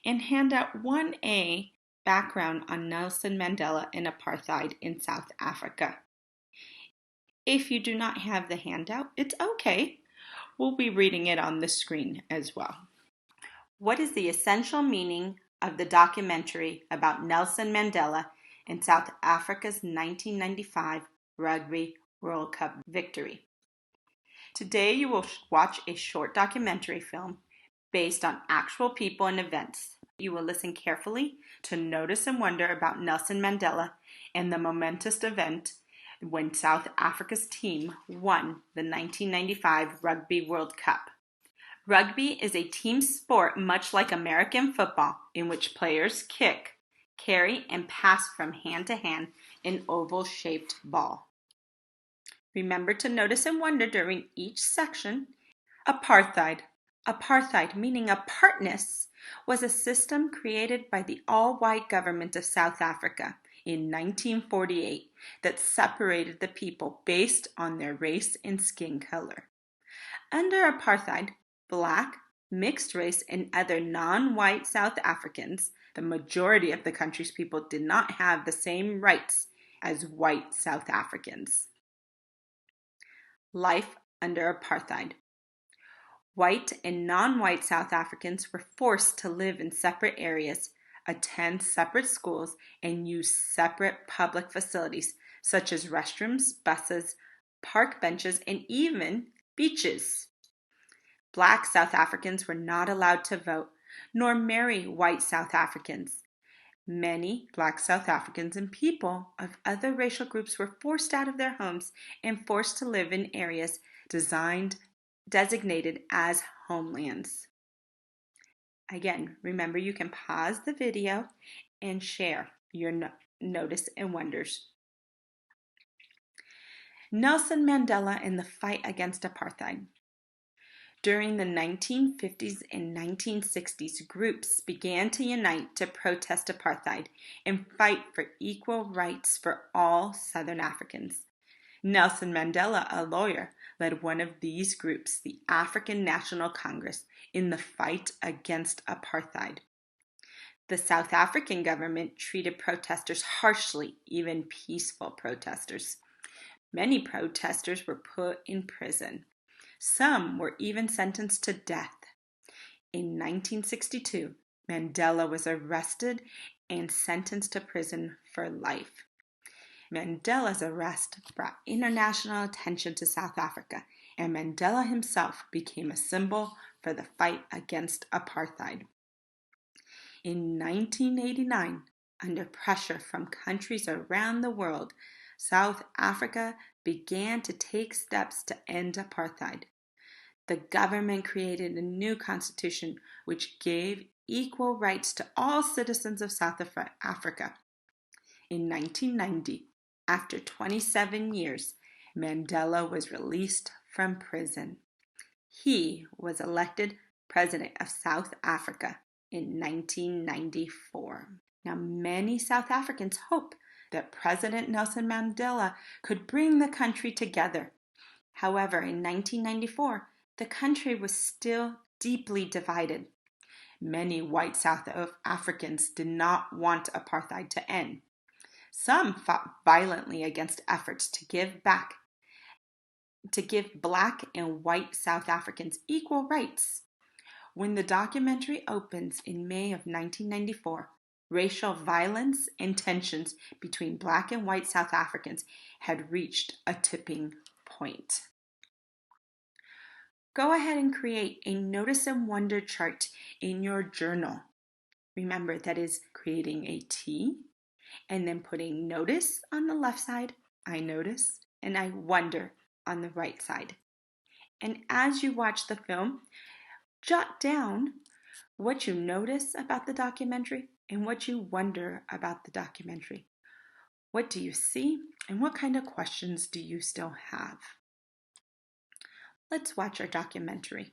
and handout 1A, background on Nelson Mandela and apartheid in South Africa. If you do not have the handout, it's okay. We'll be reading it on the screen as well. What is the essential meaning of the documentary about Nelson Mandela and South Africa's 1995 Rugby World Cup victory? Today you will watch a short documentary film based on actual people and events. You will listen carefully to notice and wonder about Nelson Mandela and the momentous event when South Africa's team won the 1995 Rugby World Cup. Rugby is a team sport much like American football, in which players kick, carry, and pass from hand to hand an oval-shaped ball. Remember to notice and wonder during each section. Apartheid. Apartheid, meaning apartness, was a system created by the all-white government of South Africa in 1948 that separated the people based on their race and skin color. Under apartheid, Black, mixed race, and other non-white South Africans, the majority of the country's people did not have the same rights as white South Africans. Life under apartheid. White and non-white South Africans were forced to live in separate areas, attend separate schools, and use separate public facilities such as restrooms, buses, park benches, and even beaches. Black South Africans were not allowed to vote, nor marry white South Africans. Many Black South Africans and people of other racial groups were forced out of their homes and forced to live in areas designated as homelands. Again, remember you can pause the video and share your notice and wonders. Nelson Mandela and the fight against apartheid. During the 1950s and 1960s, groups began to unite to protest apartheid and fight for equal rights for all Southern Africans. Nelson Mandela, a lawyer, led one of these groups, the African National Congress, in the fight against apartheid. The South African government treated protesters harshly, even peaceful protesters. Many protesters were put in prison. Some were even sentenced to death. In 1962, Mandela was arrested and sentenced to prison for life. Mandela's arrest brought international attention to South Africa, and Mandela himself became a symbol for the fight against apartheid. In 1989, under pressure from countries around the world, South Africa began to take steps to end apartheid. The government created a new constitution which gave equal rights to all citizens of South Africa. In 1990, after 27 years, Mandela was released from prison. He was elected president of South Africa in 1994. Now, many South Africans hope that President Nelson Mandela could bring the country together. However, in 1994, the country was still deeply divided. Many white South Africans did not want apartheid to end. Some fought violently against efforts to give Black and white South Africans equal rights. When the documentary opens in May of 1994, racial violence and tensions between Black and white South Africans had reached a tipping point. Go ahead and create a notice and wonder chart in your journal. Remember, that is creating a T and then putting notice on the left side, I notice, and I wonder on the right side. And as you watch the film, jot down what you notice about the documentary and what you wonder about the documentary. What do you see, and what kind of questions do you still have? Let's watch our documentary.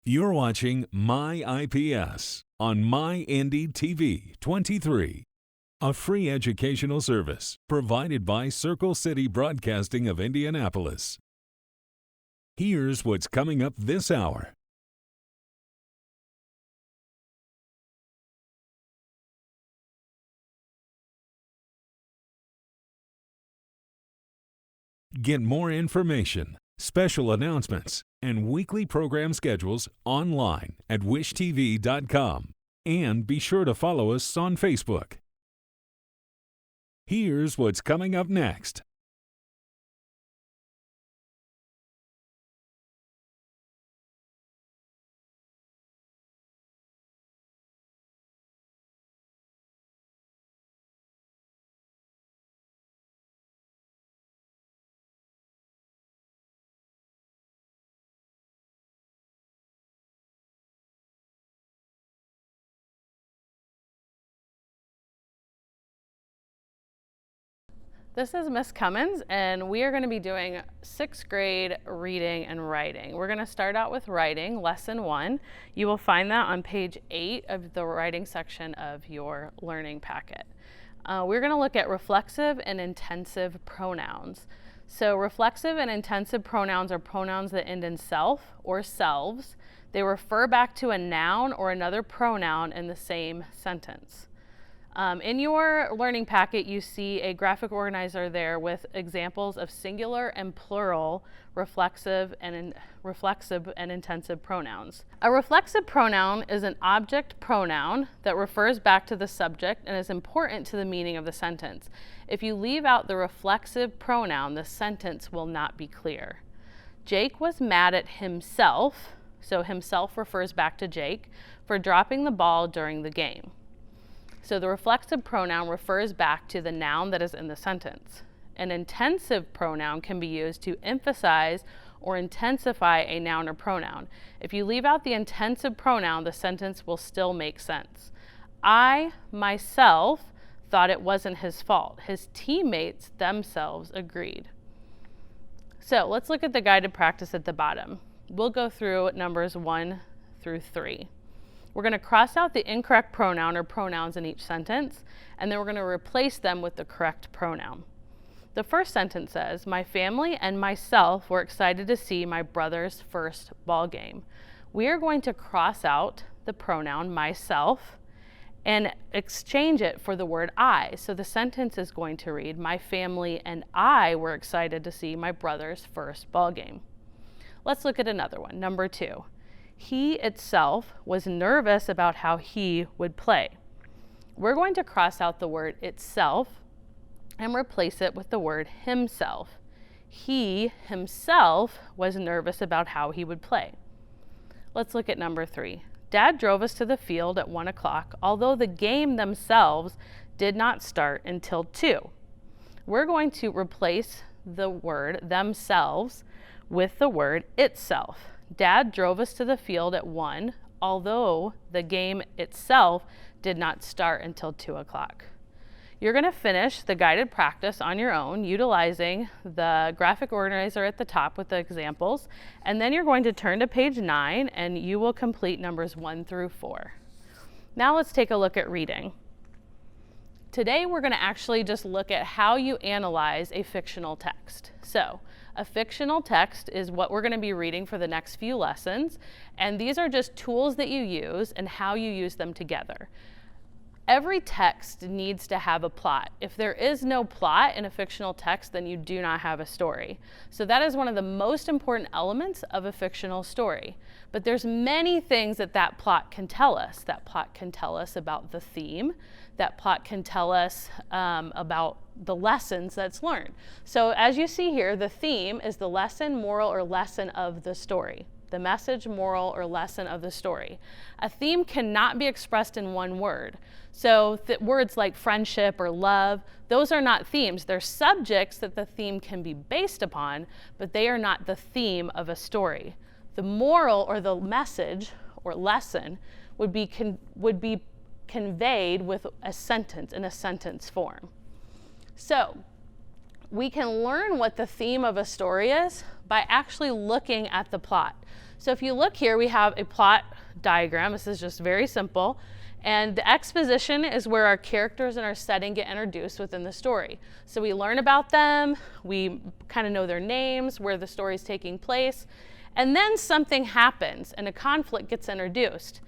You're watching MyIPS on MyINDY-TV 23, a free educational service provided by Circle City Broadcasting of Indianapolis. Here's what's coming up this hour. Get more information, special announcements, and weekly program schedules online at Wishtv.com. And be sure to follow us on Facebook. Here's what's coming up next. This is Miss Cummins, and we are going to be doing 6th grade reading and writing. We're going to start out with writing, lesson 1. You will find that on page 8 of the writing section of your learning packet. We're going to look at reflexive and intensive pronouns. So reflexive and intensive pronouns are pronouns that end in self or selves. They refer back to a noun or another pronoun in the same sentence. In your learning packet, you see a graphic organizer there with examples of singular and plural reflexive and intensive pronouns. A reflexive pronoun is an object pronoun that refers back to the subject and is important to the meaning of the sentence. If you leave out the reflexive pronoun, the sentence will not be clear. Jake was mad at himself, so himself refers back to Jake, for dropping the ball during the game. So the reflexive pronoun refers back to the noun that is in the sentence. An intensive pronoun can be used to emphasize or intensify a noun or pronoun. If you leave out the intensive pronoun, the sentence will still make sense. I, myself, thought it wasn't his fault. His teammates themselves agreed. So let's look at the guided practice at the bottom. We'll go through numbers 1 through 3. We're going to cross out the incorrect pronoun or pronouns in each sentence, and then we're going to replace them with the correct pronoun. The first sentence says, my family and myself were excited to see my brother's first ball game. We are going to cross out the pronoun myself and exchange it for the word I. So the sentence is going to read, my family and I were excited to see my brother's first ball game. Let's look at another one, number 2. He itself was nervous about how he would play. We're going to cross out the word itself and replace it with the word himself. He himself was nervous about how he would play. Let's look at number 3. Dad drove us to the field at 1 o'clock, although the game themselves did not start until 2. We're going to replace the word themselves with the word itself. Dad drove us to the field at 1, although the game itself did not start until 2 o'clock. You're going to finish the guided practice on your own, utilizing the graphic organizer at the top with the examples, and then you're going to turn to page 9 and you will complete numbers 1 through 4. Now let's take a look at reading. Today we're going to actually just look at how you analyze a fictional text. So, a fictional text is what we're going to be reading for the next few lessons, and these are just tools that you use and how you use them together. Every text needs to have a plot. If there is no plot in a fictional text, then you do not have a story. So that is one of the most important elements of a fictional story. But there's many things that plot can tell us. That plot can tell us about the theme. That plot can tell us about the lessons that's learned. So as you see here, the theme is the lesson, moral, or lesson of the story. The message, moral, or lesson of the story. A theme cannot be expressed in one word. So words like friendship or love, those are not themes. They're subjects that the theme can be based upon, but they are not the theme of a story. The moral or the message or lesson would be conveyed with a sentence in a sentence form. So we can learn what the theme of a story is by actually looking at the plot. So if you look here, we have a plot diagram. This is just very simple. And the exposition is where our characters and our setting get introduced within the story. So we learn about them, we kind of know their names, where the story is taking place, and then something happens and a conflict gets introduced.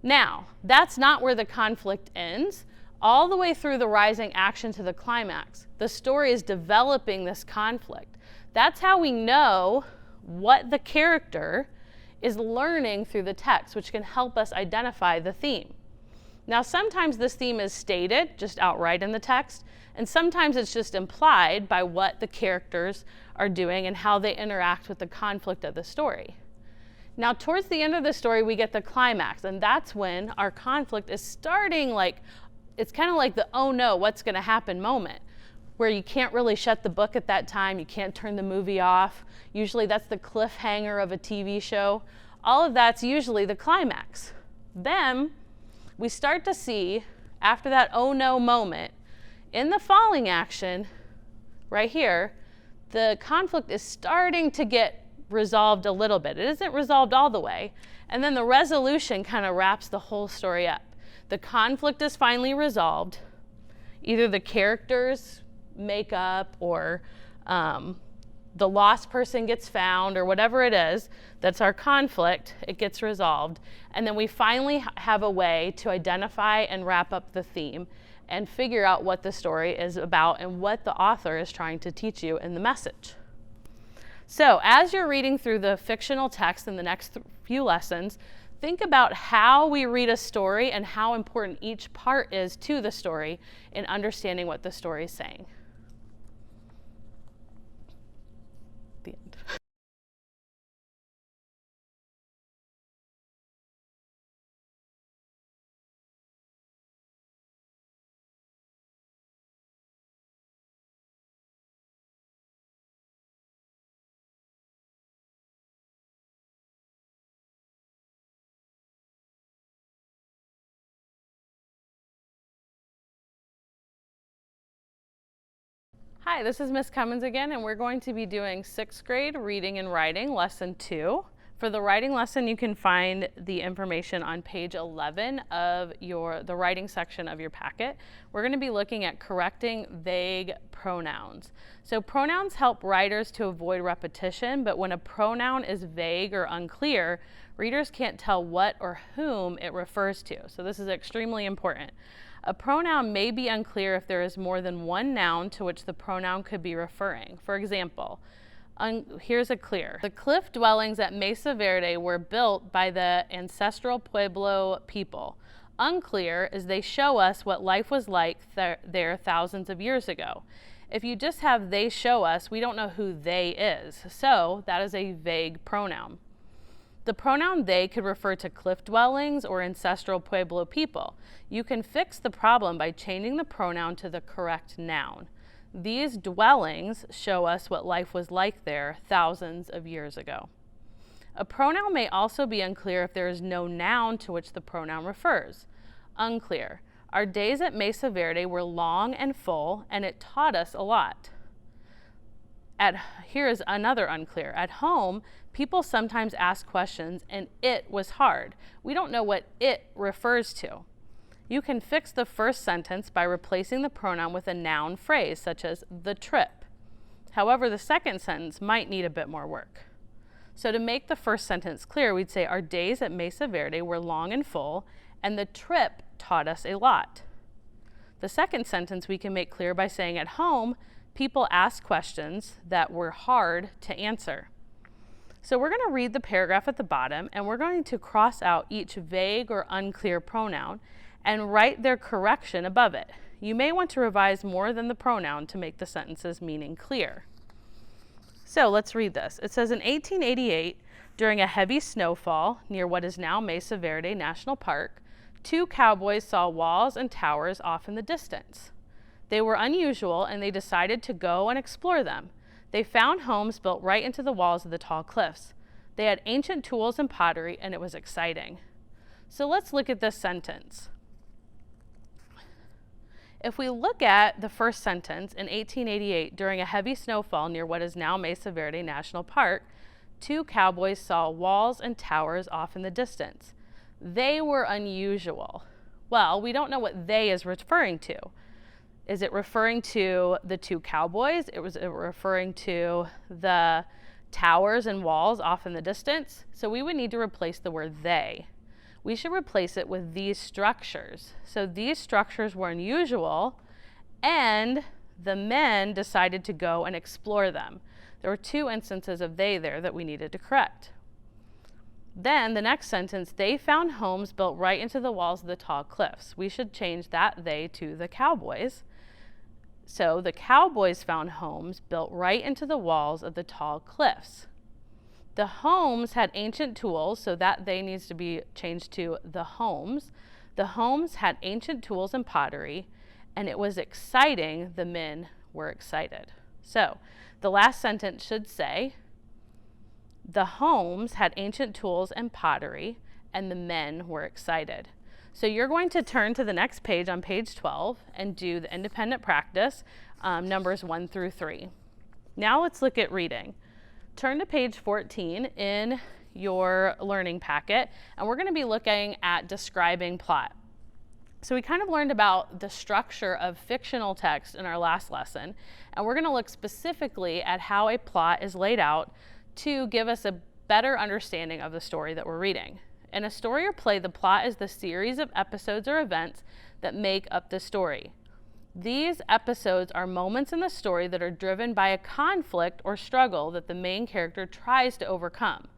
Now, that's not where the conflict ends. All the way through the rising action to the climax, the story is developing this conflict. That's how we know what the character is learning through the text, which can help us identify the theme. Now, sometimes this theme is stated just outright in the text, and sometimes it's just implied by what the characters are doing and how they interact with the conflict of the story. Now, towards the end of the story, we get the climax, and that's when our conflict is starting, like, it's kind of like the oh no, what's going to happen moment, where you can't really shut the book at that time, you can't turn the movie off. Usually that's the cliffhanger of a TV show. All of that's usually the climax. Then we start to see, after that oh no moment, in the falling action, right here, the conflict is starting to get resolved a little bit. It isn't resolved all the way. And then the resolution kind of wraps the whole story up. The conflict is finally resolved. Either the characters make up, or the lost person gets found, or whatever it is that's our conflict, it gets resolved. And then we finally have a way to identify and wrap up the theme and figure out what the story is about and what the author is trying to teach you in the message. So as you're reading through the fictional text in the next few lessons, think about how we read a story and how important each part is to the story in understanding what the story is saying. The end. Hi, this is Miss Cummins again, and we're going to be doing 6th grade reading and writing, lesson 2. For the writing lesson, you can find the information on page 11 of the writing section of your packet. We're going to be looking at correcting vague pronouns. So pronouns help writers to avoid repetition, but when a pronoun is vague or unclear, readers can't tell what or whom it refers to. So this is extremely important. A pronoun may be unclear if there is more than one noun to which the pronoun could be referring. For example, here's a clear. The cliff dwellings at Mesa Verde were built by the ancestral Pueblo people. Unclear is they show us what life was like there thousands of years ago. If you just have they show us, we don't know who they is. So that is a vague pronoun. The pronoun they could refer to cliff dwellings or ancestral Pueblo people. You can fix the problem by changing the pronoun to the correct noun. These dwellings show us what life was like there thousands of years ago. A pronoun may also be unclear if there is no noun to which the pronoun refers. Unclear. Our days at Mesa Verde were long and full, and it taught us a lot. Here is another unclear. At home, people sometimes ask questions, and it was hard. We don't know what it refers to. You can fix the first sentence by replacing the pronoun with a noun phrase, such as the trip. However, the second sentence might need a bit more work. So to make the first sentence clear, we'd say our days at Mesa Verde were long and full, and the trip taught us a lot. The second sentence we can make clear by saying at home, people asked questions that were hard to answer. So we're going to read the paragraph at the bottom, and we're going to cross out each vague or unclear pronoun and write their correction above it. You may want to revise more than the pronoun to make the sentence's meaning clear. So let's read this. It says, in 1888, during a heavy snowfall near what is now Mesa Verde National Park, 2 cowboys saw walls and towers off in the distance. They were unusual, and they decided to go and explore them. They found homes built right into the walls of the tall cliffs. They had ancient tools and pottery, and it was exciting. So let's look at this sentence. if we look at the first sentence, in 1888, during a heavy snowfall near what is now Mesa Verde National Park, 2 cowboys saw walls and towers off in the distance. They were unusual. Well, we don't know what they is referring to. Is it referring to the 2 cowboys? Is it referring to the towers and walls off in the distance? So we would need to replace the word they. We should replace it with these structures. So these structures were unusual, and the men decided to go and explore them. There were 2 instances of they there that we needed to correct. Then the next sentence, they found homes built right into the walls of the tall cliffs. We should change that they to the cowboys. So the cowboys found homes built right into the walls of the tall cliffs. The homes had ancient tools, so that they needs to be changed to the homes. The homes had ancient tools and pottery, and it was exciting. The men were excited. So the last sentence should say, the homes had ancient tools and pottery, and the men were excited. So you're going to turn to the next page on page 12 and do the independent practice, numbers 1 through 3. Now let's look at reading. Turn to page 14 in your learning packet, and we're going to be looking at describing plot. So we kind of learned about the structure of fictional text in our last lesson, and we're going to look specifically at how a plot is laid out to give us a better understanding of the story that we're reading. In a story or play, the plot is the series of episodes or events that make up the story. These episodes are moments in the story that are driven by a conflict or struggle that the main character tries to overcome.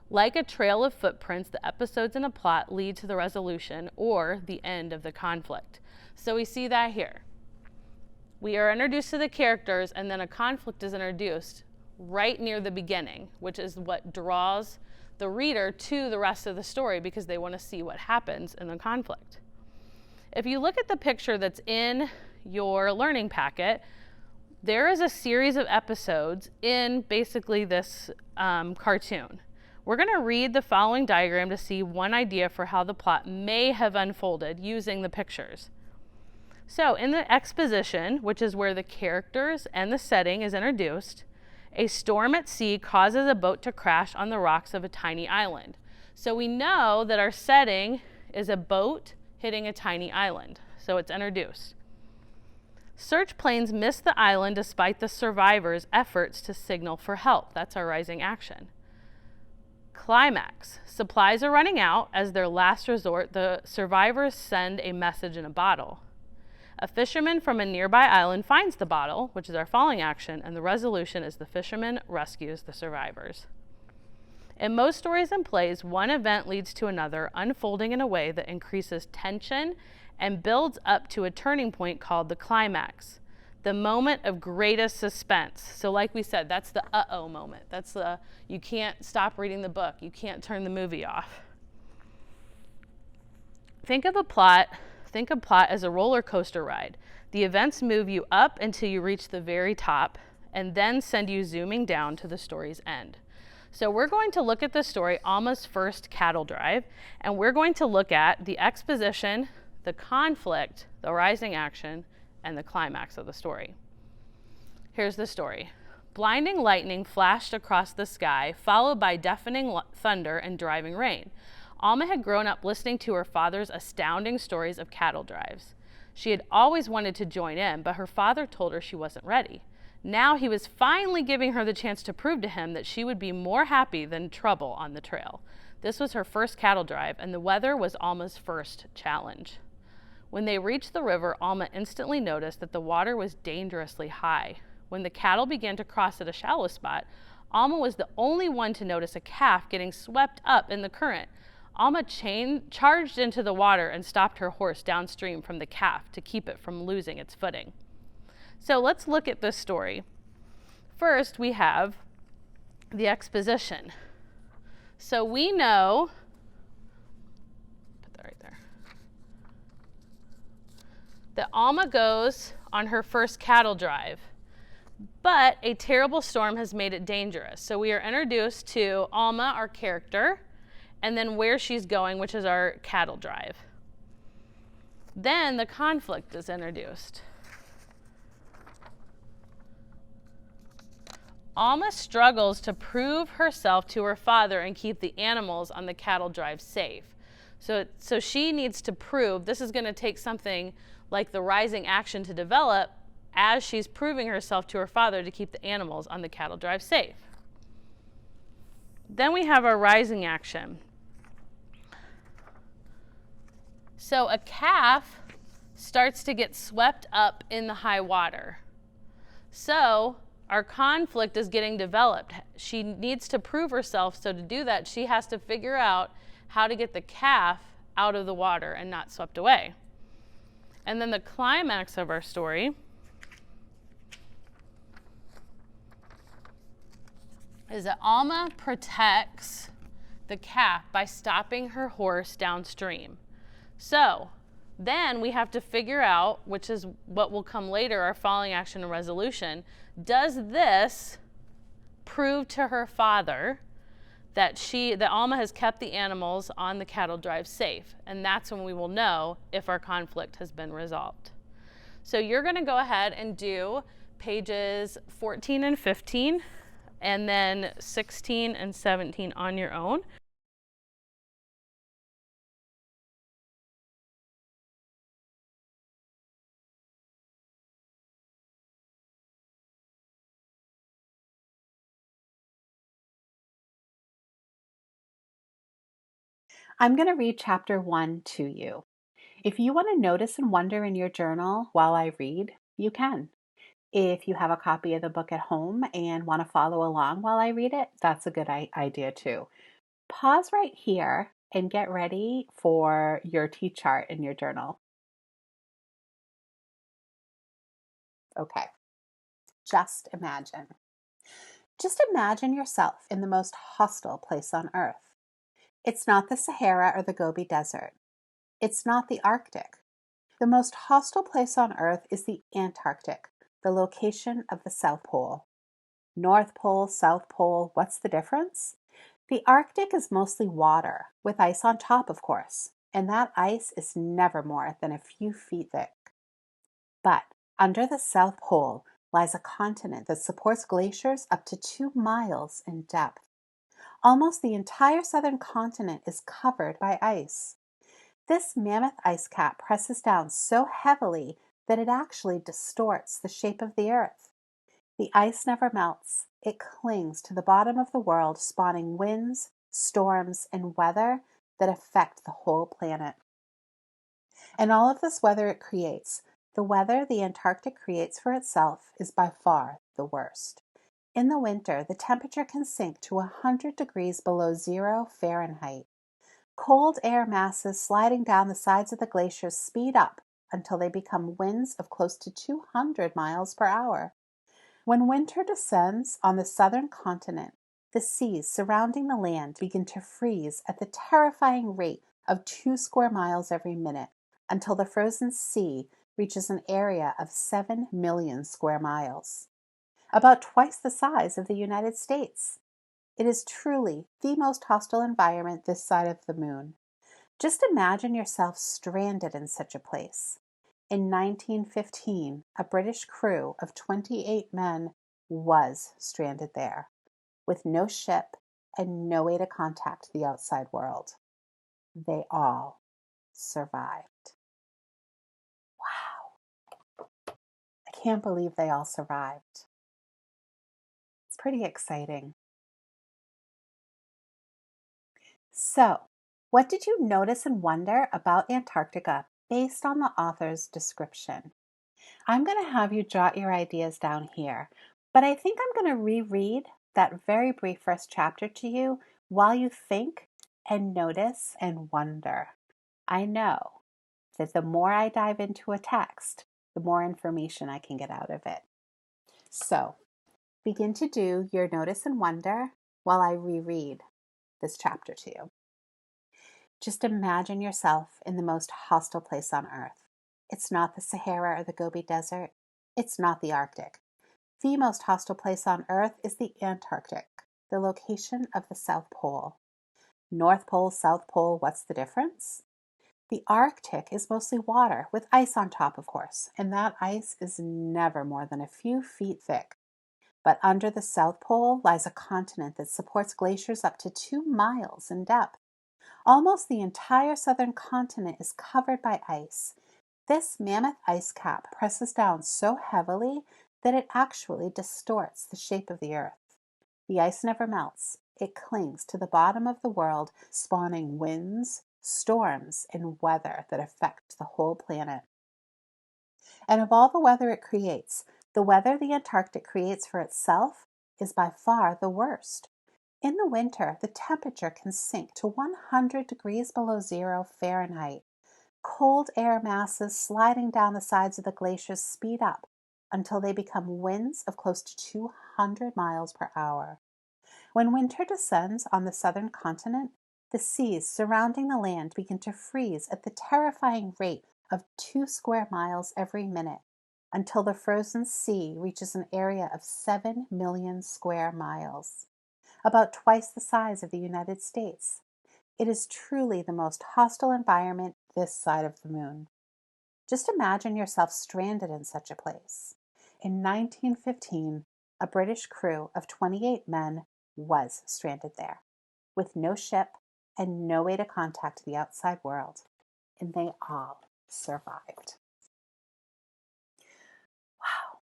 Like a trail of footprints, the episodes in a plot lead to the resolution or the end of the conflict. So we see that here. We are introduced to the characters, and then a conflict is introduced right near the beginning, which is what draws the reader to the rest of the story because they want to see what happens in the conflict. If you look at the picture that's in your learning packet, there is a series of episodes in basically this cartoon. We're going to read the following diagram to see one idea for how the plot may have unfolded using the pictures. So in the exposition, which is where the characters and the setting is introduced, a storm at sea causes a boat to crash on the rocks of a tiny island. So we know that our setting is a boat hitting a tiny island. So it's introduced. Search planes miss the island despite the survivors' efforts to signal for help. That's our rising action. Climax. Supplies are running out. As their last resort, the survivors send a message in a bottle. A fisherman from a nearby island finds the bottle, which is our falling action, and the resolution is the fisherman rescues the survivors. In most stories and plays, one event leads to another, unfolding in a way that increases tension and builds up to a turning point called the climax, the moment of greatest suspense. So like we said, that's the uh-oh moment. That's the, you can't stop reading the book. You can't turn the movie off. Think of plot as a roller coaster ride. The events move you up until you reach the very top and then send you zooming down to the story's end. So we're going to look at the story, Alma's first cattle drive, and we're going to look at the exposition, the conflict, the rising action, and the climax of the story. Here's the story. Blinding lightning flashed across the sky, followed by deafening thunder and driving rain. Alma had grown up listening to her father's astounding stories of cattle drives. She had always wanted to join in, but her father told her she wasn't ready. Now he was finally giving her the chance to prove to him that she would be more happy than trouble on the trail. This was her first cattle drive, and the weather was Alma's first challenge. When they reached the river, Alma instantly noticed that the water was dangerously high. When the cattle began to cross at a shallow spot, Alma was the only one to notice a calf getting swept up in the current. Alma charged into the water and stopped her horse downstream from the calf to keep it from losing its footing. So let's look at this story. First, we have the exposition. So we know, put that right there, that Alma goes on her first cattle drive, but a terrible storm has made it dangerous. So we are introduced to Alma, our character, and then where she's going, which is our cattle drive. Then the conflict is introduced. Alma struggles to prove herself to her father and keep the animals on the cattle drive safe. So she needs to prove, this is going to take something like the rising action to develop as she's proving herself to her father to keep the animals on the cattle drive safe. Then we have our rising action. So a calf starts to get swept up in the high water. So our conflict is getting developed. She needs to prove herself, so to do that, she has to figure out how to get the calf out of the water and not swept away. And then the climax of our story is that Alma protects the calf by stopping her horse downstream. So then we have to figure out, which is what will come later, our following action and resolution. Does this prove to her father that Alma has kept the animals on the cattle drive safe? And that's when we will know if our conflict has been resolved. So you're going to go ahead and do pages 14 and 15, and then 16 and 17 on your own. I'm going to read chapter 1 to you. If you want to notice and wonder in your journal while I read, you can. If you have a copy of the book at home and want to follow along while I read it, that's a good idea too. Pause right here and get ready for your T chart in your journal. Okay, just imagine. Just imagine yourself in the most hostile place on earth. It's not the Sahara or the Gobi Desert. It's not the Arctic. The most hostile place on Earth is the Antarctic, the location of the South Pole. North Pole, South Pole, what's the difference? The Arctic is mostly water, with ice on top, of course, and that ice is never more than a few feet thick. But under the South Pole lies a continent that supports glaciers up to 2 miles in depth. Almost the entire southern continent is covered by ice. This mammoth ice cap presses down so heavily that it actually distorts the shape of the earth. The ice never melts. It clings to the bottom of the world, spawning winds, storms, and weather that affect the whole planet. And all of this weather it creates, the weather the Antarctic creates for itself, is by far the worst. In the winter, the temperature can sink to 100 degrees below 0 Fahrenheit. Cold air masses sliding down the sides of the glaciers speed up until they become winds of close to 200 miles per hour. When winter descends on the southern continent, the seas surrounding the land begin to freeze at the terrifying rate of 2 square miles every minute until the frozen sea reaches an area of 7 million square miles. About twice the size of the United States. It is truly the most hostile environment this side of the moon. Just imagine yourself stranded in such a place. In 1915, a British crew of 28 men was stranded there, with no ship and no way to contact the outside world. They all survived. Wow. I can't believe they all survived. Pretty exciting. So, what did you notice and wonder about Antarctica based on the author's description? I'm going to have you jot your ideas down here, but I think I'm going to reread that very brief first chapter to you while you think and notice and wonder. I know that the more I dive into a text, the more information I can get out of it. So, begin to do your notice and wonder while I reread this chapter to you. Just imagine yourself in the most hostile place on Earth. It's not the Sahara or the Gobi Desert. It's not the Arctic. The most hostile place on Earth is the Antarctic, the location of the South Pole. North Pole, South Pole, what's the difference? The Arctic is mostly water with ice on top, of course, and that ice is never more than a few feet thick. But under the South Pole lies a continent that supports glaciers up to 2 miles in depth. Almost the entire southern continent is covered by ice. This mammoth ice cap presses down so heavily that it actually distorts the shape of the Earth. The ice never melts. It clings to the bottom of the world, spawning winds, storms, and weather that affect the whole planet. And of all the weather it creates, the weather the Antarctic creates for itself is by far the worst. In the winter, the temperature can sink to 100 degrees below zero Fahrenheit. Cold air masses sliding down the sides of the glaciers speed up until they become winds of close to 200 miles per hour. When winter descends on the southern continent, the seas surrounding the land begin to freeze at the terrifying rate of 2 square miles every minute, until the frozen sea reaches an area of 7 million square miles, about twice the size of the United States. It is truly the most hostile environment this side of the moon. Just imagine yourself stranded in such a place. In 1915, a British crew of 28 men was stranded there, with no ship and no way to contact the outside world, and they all survived. Wow.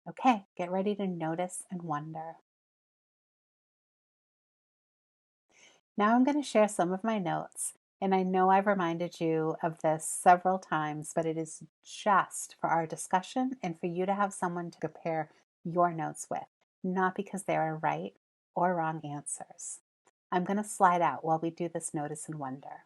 Okay, get ready to notice and wonder. Now I'm going to share some of my notes, and I know I've reminded you of this several times, but it is just for our discussion and for you to have someone to compare your notes with, not because there are right or wrong answers. I'm going to slide out while we do this notice and wonder.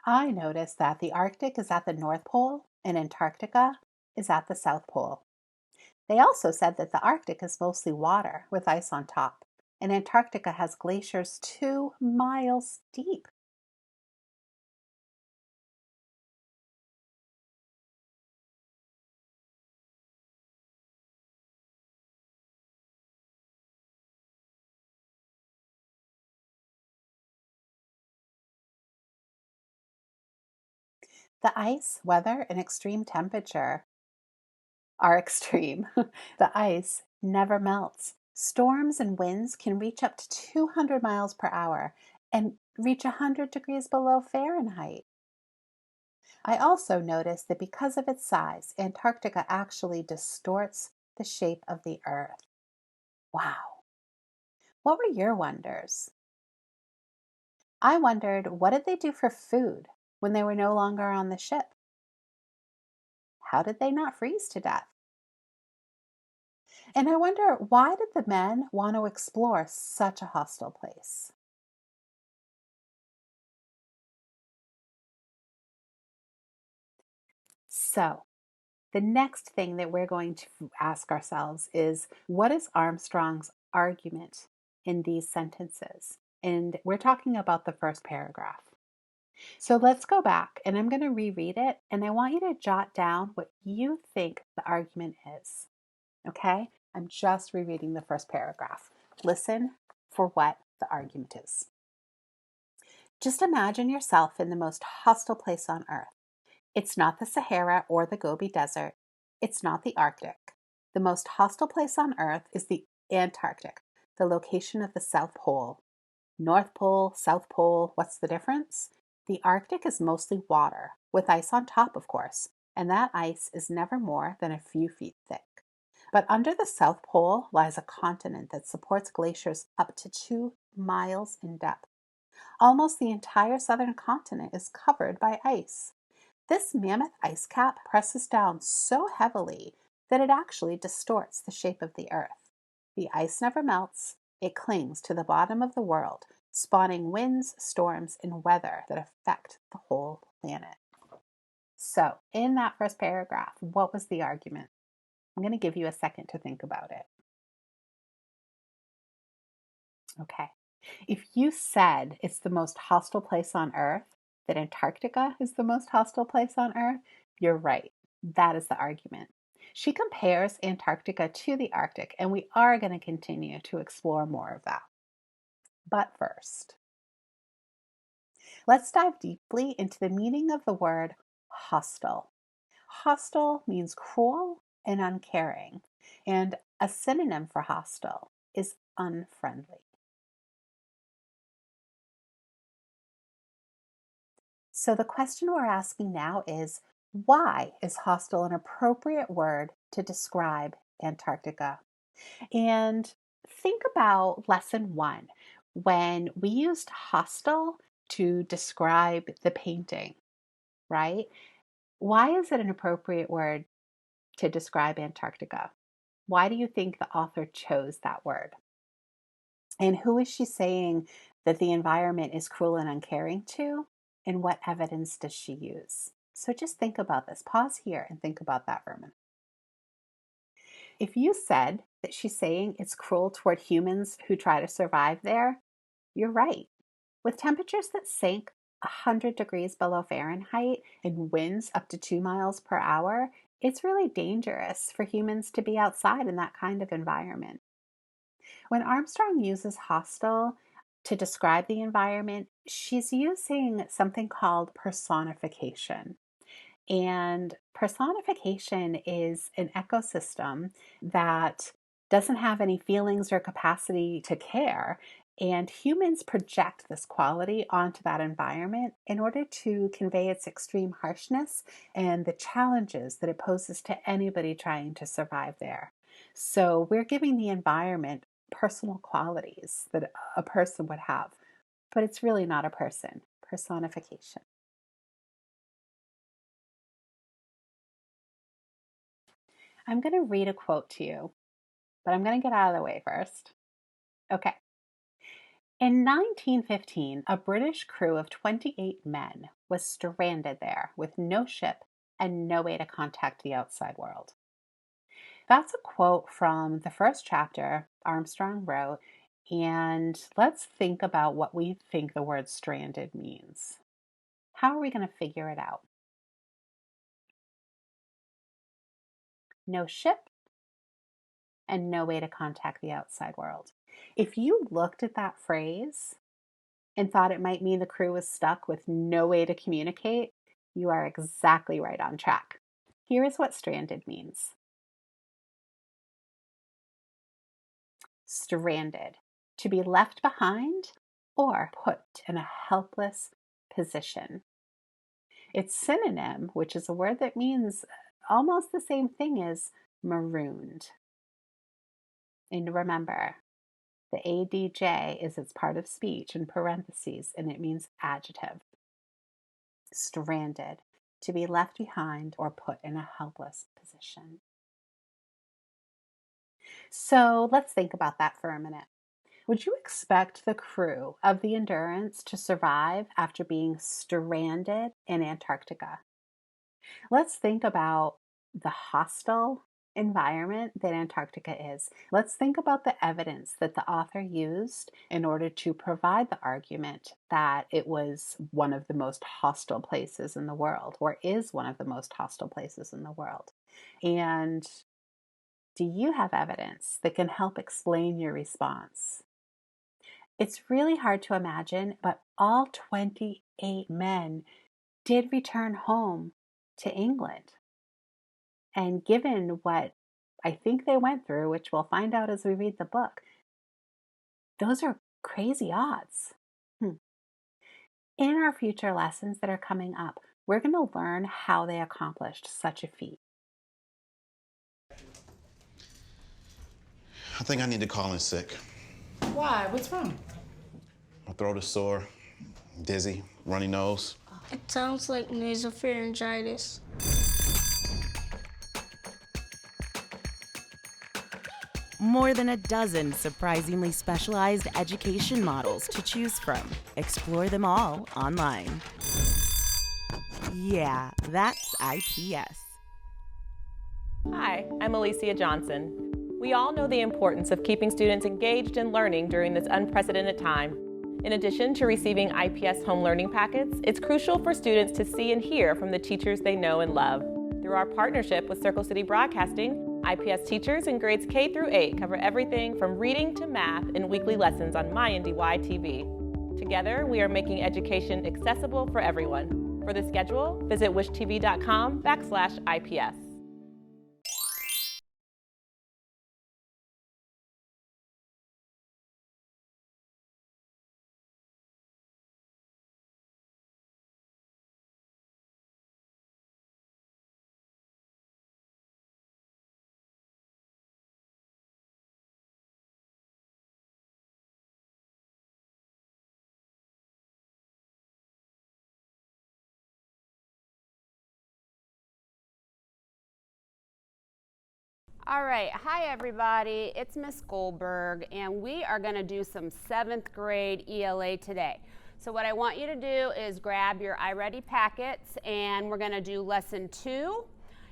I noticed that the Arctic is at the North Pole and Antarctica is at the South Pole. They also said that the Arctic is mostly water with ice on top, and Antarctica has glaciers 2 miles deep. The ice, weather, and extreme temperature are extreme. The ice never melts. Storms and winds can reach up to 200 miles per hour and reach 100 degrees below Fahrenheit. I also noticed that because of its size, Antarctica actually distorts the shape of the Earth. Wow. What were your wonders? I wondered, what did they do for food when they were no longer on the ship? How did they not freeze to death? And I wonder, why did the men want to explore such a hostile place? So, the next thing that we're going to ask ourselves is, what is Armstrong's argument in these sentences? And we're talking about the first paragraph. So let's go back, and I'm going to reread it, and I want you to jot down what you think the argument is. Okay? I'm just rereading the first paragraph. Listen for what the argument is. Just imagine yourself in the most hostile place on Earth. It's not the Sahara or the Gobi Desert. It's not the Arctic. The most hostile place on Earth is the Antarctic, the location of the South Pole. North Pole, South Pole, what's the difference? The Arctic is mostly water, with ice on top, of course, and that ice is never more than a few feet thick. But under the South Pole lies a continent that supports glaciers up to 2 miles in depth. Almost the entire southern continent is covered by ice. This mammoth ice cap presses down so heavily that it actually distorts the shape of the Earth. The ice never melts. It clings to the bottom of the world, spawning winds, storms, and weather that affect the whole planet. So, in that first paragraph, what was the argument? I'm going to give you a second to think about it. Okay. If you said it's the most hostile place on Earth, that Antarctica is the most hostile place on Earth, you're right. That is the argument. She compares Antarctica to the Arctic, and we are going to continue to explore more of that. But first, let's dive deeply into the meaning of the word hostile. Hostile means cruel and uncaring, and a synonym for hostile is unfriendly. So the question we're asking now is, why is hostile an appropriate word to describe Antarctica? And think about lesson 1, when we used hostile to describe the painting, right? Why is it an appropriate word to describe Antarctica? Why do you think the author chose that word? And who is she saying that the environment is cruel and uncaring to? And what evidence does she use? So just think about this. Pause here and think about that for a minute. If you said that she's saying it's cruel toward humans who try to survive there, you're right. With temperatures that sink 100 degrees below Fahrenheit and winds up to 2 miles per hour, it's really dangerous for humans to be outside in that kind of environment. When Armstrong uses hostile to describe the environment, she's using something called personification. And personification is an ecosystem that doesn't have any feelings or capacity to care. And humans project this quality onto that environment in order to convey its extreme harshness and the challenges that it poses to anybody trying to survive there. So we're giving the environment personal qualities that a person would have, but it's really not a person. Personification. I'm going to read a quote to you, but I'm going to get out of the way first. Okay. In 1915, a British crew of 28 men was stranded there with no ship and no way to contact the outside world. That's a quote from the first chapter Armstrong wrote, and let's think about what we think the word stranded means. How are we going to figure it out? No ship and no way to contact the outside world. If you looked at that phrase and thought it might mean the crew was stuck with no way to communicate, you are exactly right on track. Here is what stranded means. Stranded, to be left behind or put in a helpless position. Its synonym, which is a word that means almost the same thing as marooned. And remember, the ADJ is its part of speech in parentheses, and it means adjective. Stranded, to be left behind or put in a helpless position. So let's think about that for a minute. Would you expect the crew of the Endurance to survive after being stranded in Antarctica? Let's think about the hostile environment that Antarctica is. Let's think about the evidence that the author used in order to provide the argument that it was one of the most hostile places in the world, or is one of the most hostile places in the world. And do you have evidence that can help explain your response? It's really hard to imagine, but all 28 men did return home to England. And given what I think they went through, which we'll find out as we read the book, those are crazy odds. In our future lessons that are coming up, we're going to learn how they accomplished such a feat. I think I need to call in sick. Why? What's wrong? My throat is sore, dizzy, runny nose. It sounds like nasopharyngitis. More than a dozen surprisingly specialized education models to choose from. Explore them all online. Yeah, that's IPS. Hi, I'm Alicia Johnson. We all know the importance of keeping students engaged in learning during this unprecedented time. In addition to receiving IPS home learning packets, it's crucial for students to see and hear from the teachers they know and love. The Through our partnership with Circle City Broadcasting, IPS teachers in grades K through 8 cover everything from reading to math in weekly lessons on MyINDY-TV. Together, we are making education accessible for everyone. For the schedule, visit wishtv.com/IPS. All right, hi everybody, it's Miss Goldberg, and we are going to do some 7th grade ELA today. So what I want you to do is grab your iReady packets, and we're going to do lesson 2,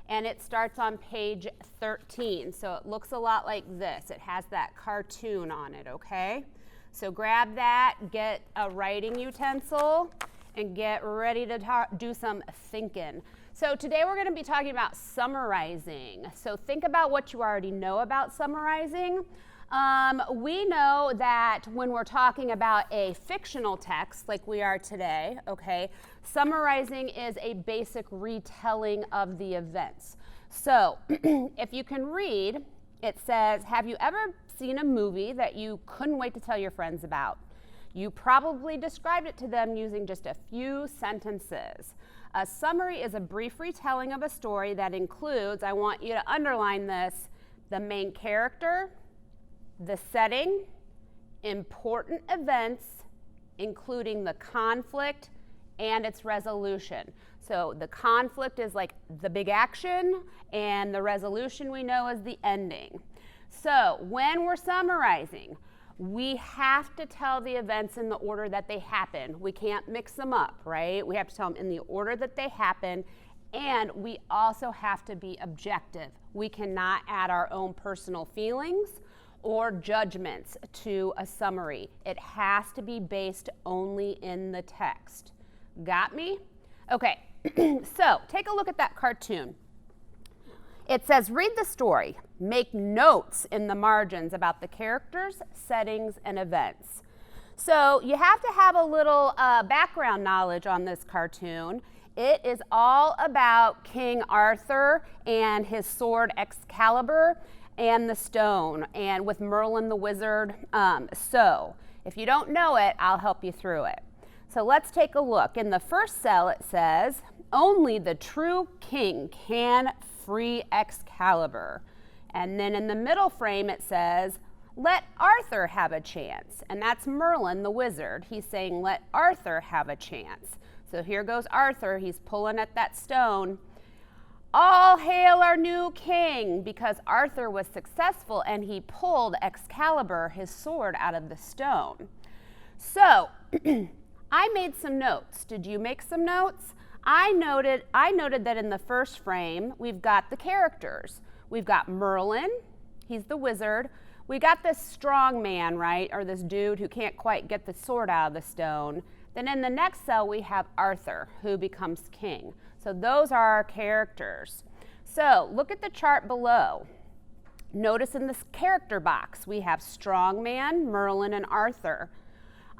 and it starts on page 13. So it looks a lot like this. It has that cartoon on it, okay? So grab that, get a writing utensil, and get ready to do some thinking. So today we're going to be talking about summarizing. So think about what you already know about summarizing. We know that when we're talking about a fictional text like we are today, okay, summarizing is a basic retelling of the events. So if you can read, it says, have you ever seen a movie that you couldn't wait to tell your friends about? You probably described it to them using just a few sentences. A summary is a brief retelling of a story that includes, I want you to underline this, the main character, the setting, important events, including the conflict and its resolution. So the conflict is like the big action, and the resolution we know is the ending. So when we're summarizing, we have to tell the events in the order that they happen. We can't mix them up, right? We have to tell them in the order that they happen, and we also have to be objective. We cannot add our own personal feelings or judgments to a summary. It has to be based only in the text. Got me? Okay, so take a look at that cartoon. It says, read the story. Make notes in the margins about the characters, settings, and events. So you have to have a little background knowledge on this cartoon. It is all about King Arthur and his sword Excalibur and the stone, and with Merlin the wizard. So if you don't know it, I'll help you through it. So let's take a look. In the first cell it says, only the true king can free Excalibur. And then in the middle frame it says, let Arthur have a chance. And that's Merlin the wizard. He's saying, let Arthur have a chance. So here goes Arthur. He's pulling at that stone. All hail our new king, because Arthur was successful and he pulled Excalibur, his sword, out of the stone. So I made some notes. Did you make some notes? I noted that in the first frame, we've got the characters. We've got Merlin, he's the wizard. We got this strong man, right, or this dude who can't quite get the sword out of the stone. Then in the next cell, we have Arthur, who becomes king. So those are our characters. So look at the chart below. Notice in this character box, we have strong man, Merlin, and Arthur.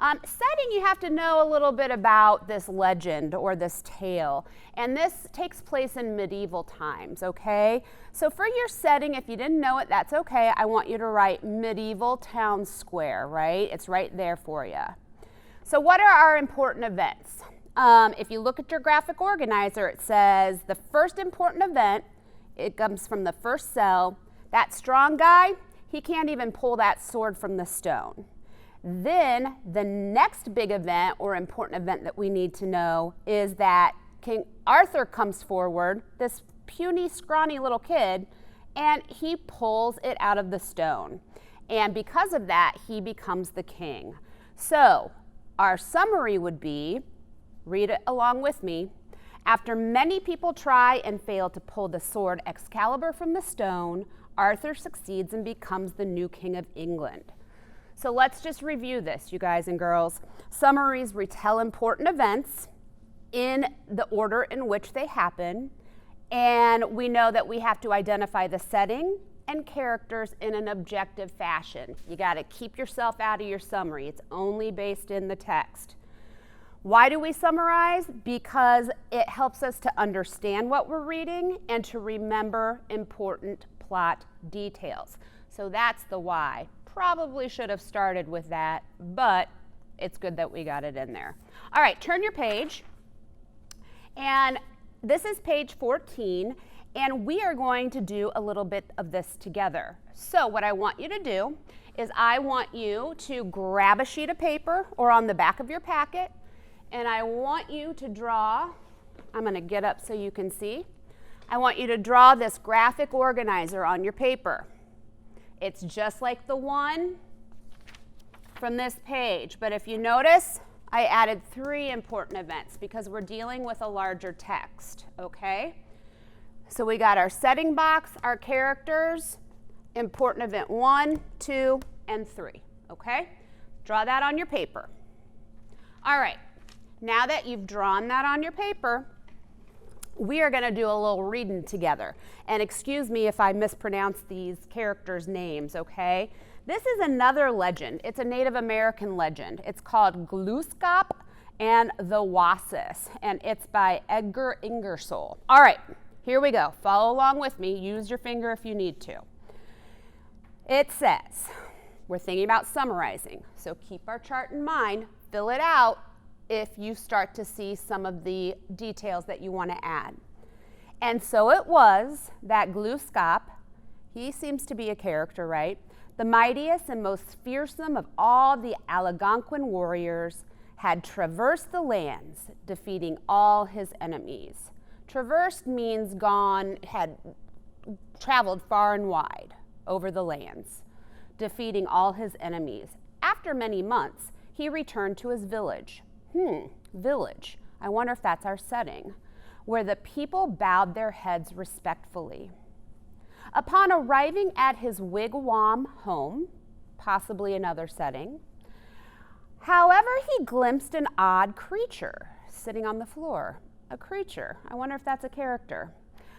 Setting, you have to know a little bit about this legend or this tale, and this takes place in medieval times, okay? So for your setting, if you didn't know it, that's okay. I want you to write medieval town square, right? It's right there for you. So what are our important events? If you look at your graphic organizer, it says the first important event, it comes from the first cell. That strong guy, he can't even pull that sword from the stone. Then the next big event or important event that we need to know is that King Arthur comes forward, this puny, scrawny little kid, and he pulls it out of the stone. And because of that, he becomes the king. So our summary would be, read it along with me, after many people try and fail to pull the sword Excalibur from the stone, Arthur succeeds and becomes the new king of England. So let's just review this, you guys and girls. Summaries retell important events in the order in which they happen, And we know that we have to identify the setting and characters in an objective fashion. You got to keep yourself out of your summary. It's only based in the text. Why do we summarize? Because it helps us to understand what we're reading and to remember important plot details. So that's the why. Probably should have started with that, but it's good that we got it in there. All right, turn your page. And this is page 14, and we are going to do a little bit of this together. So what I want you to do is I want you to grab a sheet of paper or on the back of your packet, and I want you to draw, I'm going to get up so you can see. I want you to draw this graphic organizer on your paper. It's just like the one from this page, but if you notice, I added 3 important events because we're dealing with a larger text, okay? So we got our setting box, our characters, important event 1, 2, and 3, okay? Draw that on your paper. All right, now that you've drawn that on your paper, we are going to do a little reading together. And excuse me if I mispronounce these characters' names, okay? This is another legend. It's a Native American legend. It's called Glooscap and the Wasis, and it's by Edgar Ingersoll. All right, here we go. Follow along with me. Use your finger if you need to. It says, we're thinking about summarizing, so keep our chart in mind. Fill it out if you start to see some of the details that you want to add. And so it was that Glooscap, he seems to be a character, right? The mightiest and most fearsome of all the Algonquin warriors had traversed the lands, defeating all his enemies. Traversed means gone, had traveled far and wide over the lands, defeating all his enemies. After many months, he returned to his village. Village. I wonder if that's our setting, where the people bowed their heads respectfully. Upon arriving at his wigwam home, possibly another setting, however, he glimpsed an odd creature sitting on the floor. A creature. I wonder if that's a character.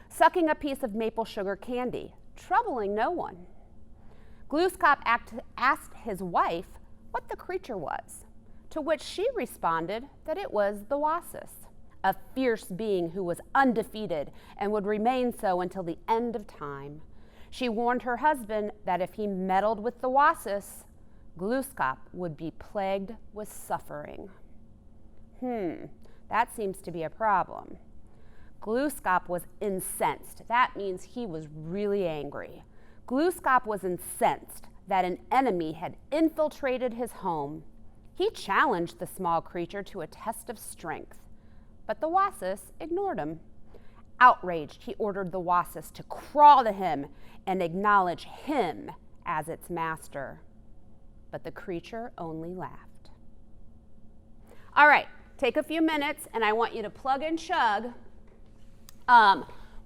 Sucking a piece of maple sugar candy, troubling no one. Glooscap asked his wife what the creature was, to which she responded that it was the Wasis, a fierce being who was undefeated and would remain so until the end of time. She warned her husband that if he meddled with the Wasis, Glooscap would be plagued with suffering. That seems to be a problem. Glooscap was incensed. That means he was really angry. Glooscap was incensed that an enemy had infiltrated his home. He challenged the small creature to a test of strength, but the Wasis ignored him. Outraged, he ordered the Wasis to crawl to him and acknowledge him as its master. But the creature only laughed. All right, take a few minutes, and I want you to plug and chug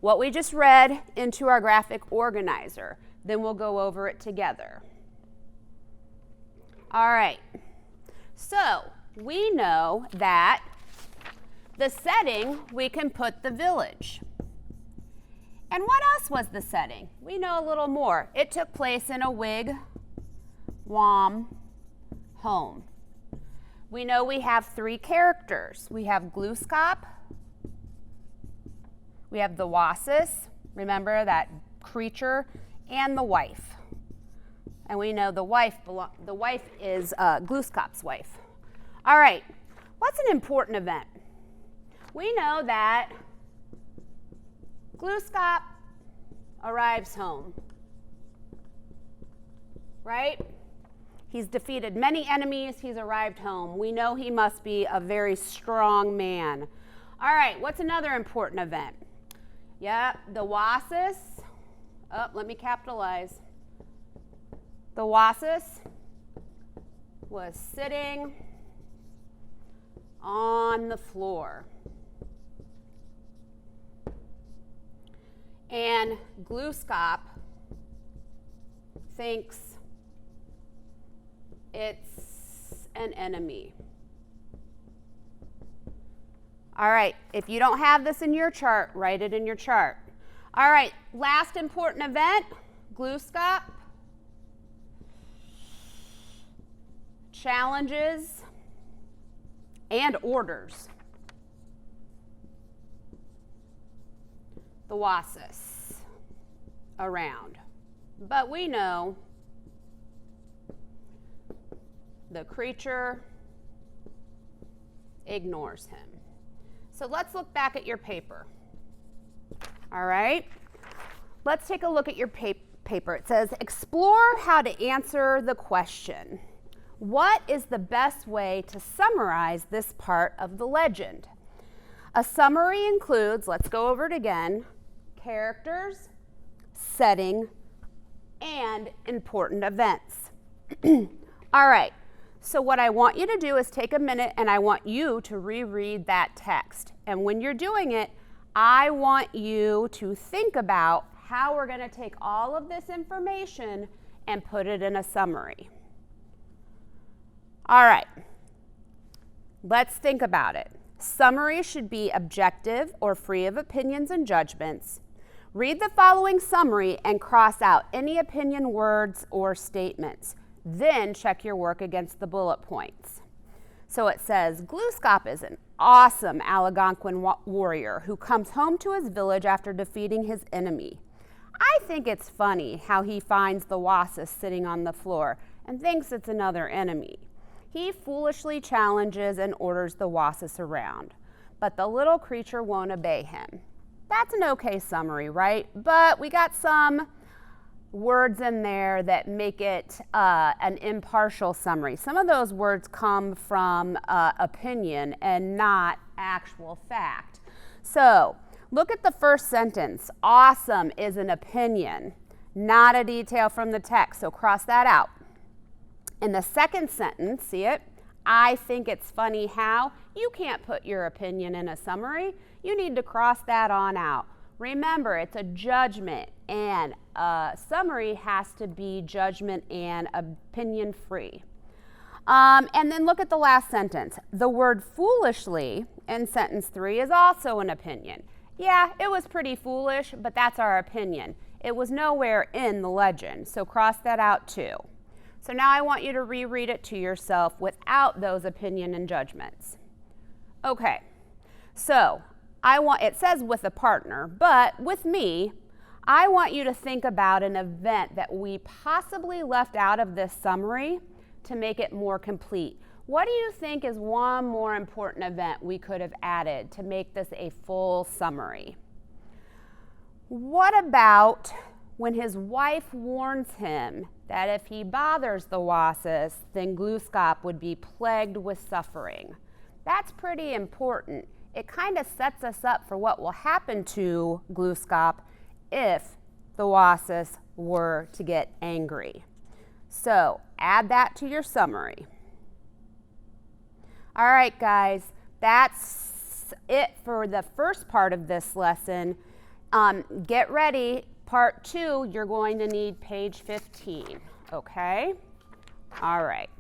what we just read into our graphic organizer. Then we'll go over it together. All right. So we know that the setting, we can put the village. And what else was the setting? We know a little more. It took place in a wigwam home. We know we have 3 characters. We have Glooscap, we have the Wasis, remember that creature, and the wife. And we know the wife is Glooscap's wife. All right, what's an important event? We know that Glooscap arrives home, right? He's defeated many enemies, he's arrived home. We know he must be a very strong man. All right, what's another important event? Yeah, the Wasis, let me capitalize. The Wasis was sitting on the floor. And Glooscap thinks it's an enemy. All right, if you don't have this in your chart, write it in your chart. All right, last important event, GluScop. Challenges and orders the Wasis around. But we know the creature ignores him. So let's look back at your paper. All right, let's take a look at your paper. It says, explore how to answer the question. What is the best way to summarize this part of the legend? A summary includes, let's go over it again, characters, setting, and important events. All right, so what I want you to do is take a minute and I want you to reread that text. And when you're doing it, I want you to think about how we're going to take all of this information and put it in a summary. All right, let's think about it. Summary should be objective or free of opinions and judgments. Read the following summary and cross out any opinion words or statements. Then check your work against the bullet points. So it says, GluScop is an awesome Algonquin warrior who comes home to his village after defeating his enemy. I think it's funny how he finds the Wasis sitting on the floor and thinks it's another enemy. He foolishly challenges and orders the Wasis around, but the little creature won't obey him. That's an okay summary, right? But we got some words in there that make it an impartial summary. Some of those words come from opinion and not actual fact. So look at the first sentence. Awesome is an opinion, not a detail from the text, so cross that out. In the second sentence, see it? I think it's funny how. You can't put your opinion in a summary. You need to cross that on out. Remember, it's a judgment, and a summary has to be judgment and opinion free. And then look at the last sentence. The word foolishly in sentence 3 is also an opinion. Yeah, it was pretty foolish, but that's our opinion. It was nowhere in the legend, so cross that out too. So now I want you to reread it to yourself without those opinion and judgments. Okay, so it says with a partner, but with me, I want you to think about an event that we possibly left out of this summary to make it more complete. What do you think is one more important event we could have added to make this a full summary? What about when his wife warns him that if he bothers the Wasis, then GluScop would be plagued with suffering? That's pretty important. It kind of sets us up for what will happen to GluScop if the Wasis were to get angry. So add that to your summary. All right, guys, that's it for the first part of this lesson. Get ready. Part 2, you're going to need page 15, okay? All right.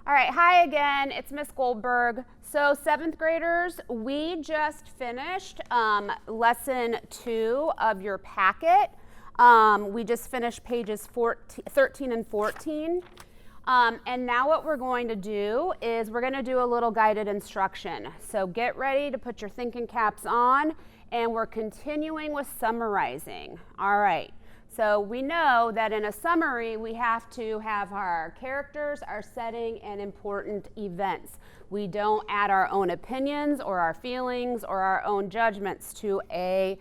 All right, hi again, it's Miss Goldberg. So 7th graders, we just finished lesson 2 of your packet. We just finished pages 13 and 14. And now what we're going to do is we're going to do a little guided instruction. So get ready to put your thinking caps on, and we're continuing with summarizing. All right, so we know that in a summary we have to have our characters, our setting, and important events. We don't add our own opinions or our feelings or our own judgments to a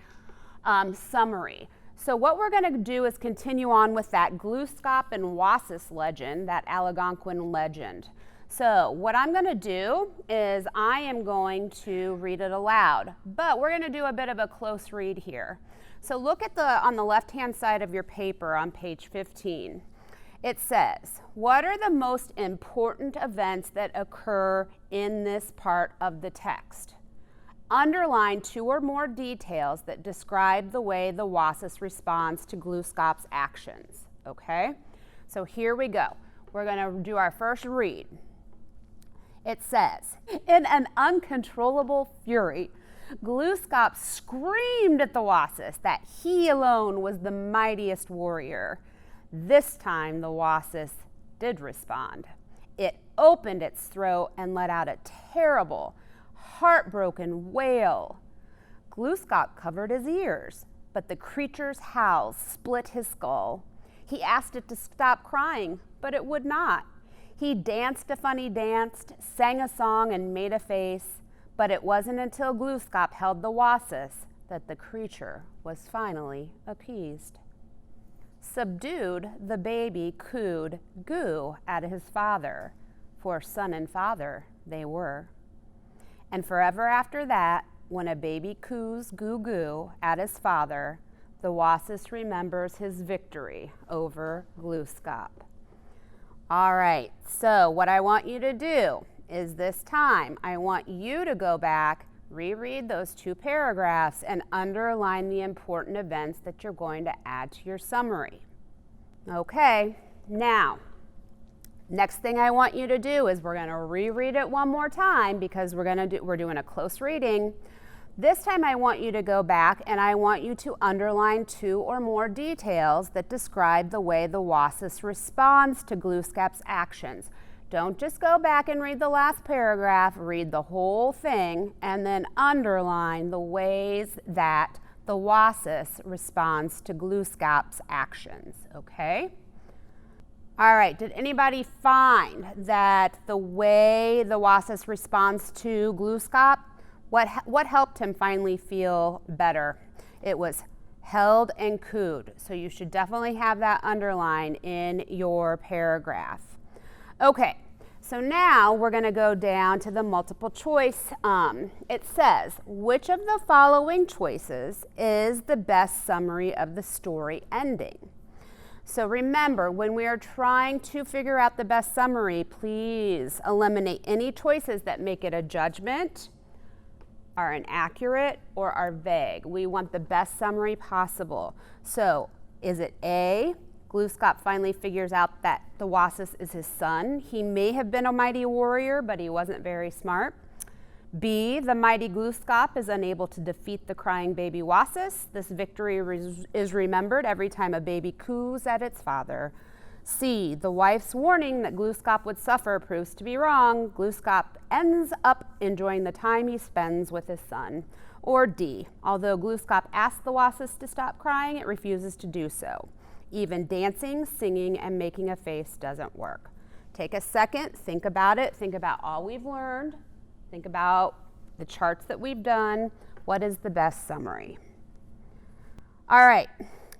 summary. So what we're going to do is continue on with that GluScop and Wasis legend, that Algonquin legend. So what I'm going to do is I am going to read it aloud, but we're going to do a bit of a close read here. So look at on the left-hand side of your paper on page 15. It says, what are the most important events that occur in this part of the text? Underline 2 or more details that describe the way the Wasis responds to GluScop's actions, okay? So here we go. We're going to do our first read. It says, in an uncontrollable fury, Gluskop screamed at the Wasis that he alone was the mightiest warrior. This time the Wasis did respond. It opened its throat and let out a terrible, heartbroken wail. Gluskop covered his ears, but the creature's howls split his skull. He asked it to stop crying, but it would not. He danced a funny dance, sang a song, and made a face, but it wasn't until Gluskop held the Wasis that the creature was finally appeased. Subdued, the baby cooed goo at his father, for son and father they were. And forever after that, when a baby coos goo goo at his father, the Wasis remembers his victory over Gluskop. All right, so what I want you to do is this time, I want you to go back, reread those 2 paragraphs, and underline the important events that you're going to add to your summary. Okay, now, next thing I want you to do is we're going to reread it one more time because we're doing a close reading. This time I want you to go back and I want you to underline 2 or more details that describe the way the Wasis responds to Gluskop's actions. Don't just go back and read the last paragraph, read the whole thing, and then underline the ways that the Wasis responds to Gluskop's actions, okay? All right, did anybody find that the way the Wasis responds to Gluskop, what helped him finally feel better? It was held and cooed, so you should definitely have that underlined in your paragraph. Okay, so now we're going to go down to the multiple choice. It says, which of the following choices is the best summary of the story ending? So remember, when we are trying to figure out the best summary, please eliminate any choices that make it a judgment, are inaccurate, or are vague. We want the best summary possible. So is it A, Gluskop finally figures out that the Wasis is his son. He may have been a mighty warrior, but he wasn't very smart. B, the mighty Gluskop is unable to defeat the crying baby Wasis. This victory is remembered every time a baby coos at its father. C, the wife's warning that Gluskop would suffer proves to be wrong. Gluskop ends up enjoying the time he spends with his son. Or D, although Gluskop asks the Wasis to stop crying, it refuses to do so. Even dancing, singing, and making a face doesn't work. Take a second, think about it, think about all we've learned, think about the charts that we've done. What is the best summary? All right,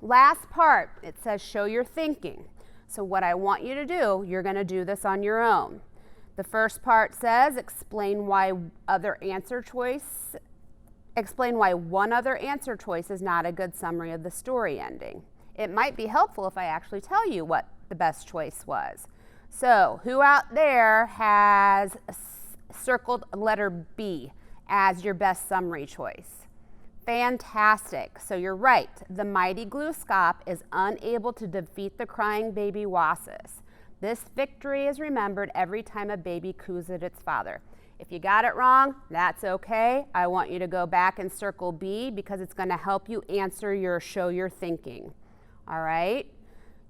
last part, it says show your thinking. So what I want you to do, you're going to do this on your own. The first part says explain why one other answer choice is not a good summary of the story ending. It might be helpful if I actually tell you what the best choice was. So who out there has circled letter B as your best summary choice? Fantastic. So you're right. The mighty Gluskop is unable to defeat the crying baby Wasis. This victory is remembered every time a baby coos at its father. If you got it wrong, that's okay. I want you to go back and circle B because it's going to help you answer your show your thinking. All right?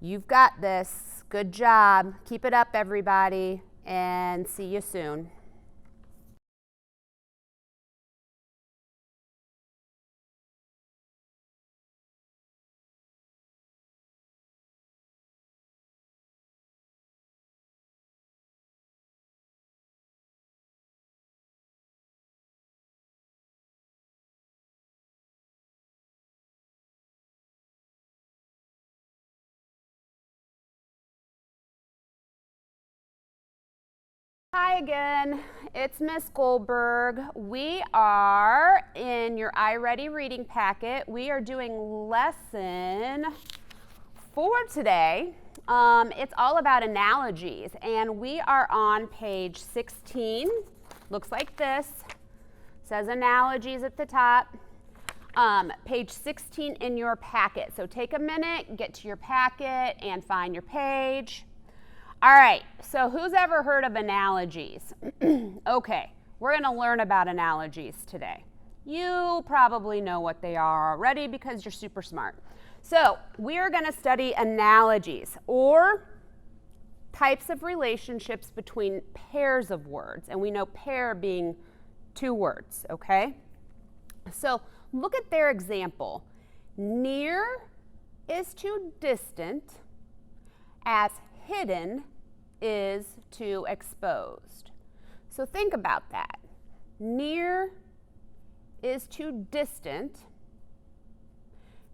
You've got this. Good job. Keep it up, everybody, and see you soon. Hi again, it's Miss Goldberg. We are in your iReady reading packet. We are doing lesson 4 today. It's all about analogies, and we are on page 16. Looks like this. Says analogies at the top. Page 16 in your packet. So take a minute, get to your packet, and find your page. All right, so who's ever heard of analogies? Okay, we're going to learn about analogies today. You probably know what they are already because you're super smart. So we are going to study analogies, or types of relationships between pairs of words. And we know pair being two words, okay? So look at their example. Near is to distant, as hidden is to exposed. So think about that. Near is to distant.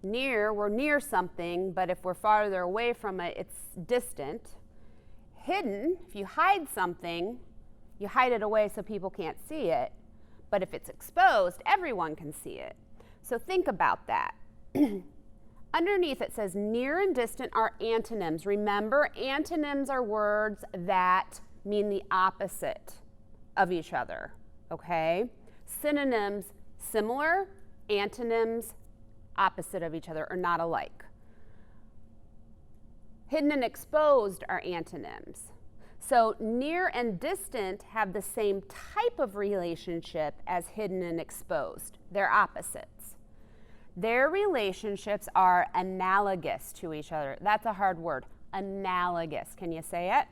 Near, we're near something, but if we're farther away from it, it's distant. Hidden, if you hide something, you hide it away so people can't see it. But if it's exposed, everyone can see it. So think about that. Underneath it says near and distant are antonyms. Remember, antonyms are words that mean the opposite of each other, okay? Synonyms, similar. Antonyms, opposite of each other, or not alike. Hidden and exposed are antonyms. So near and distant have the same type of relationship as hidden and exposed. They're opposites. Their relationships are analogous to each other. That's a hard word. Analogous. Can you say it?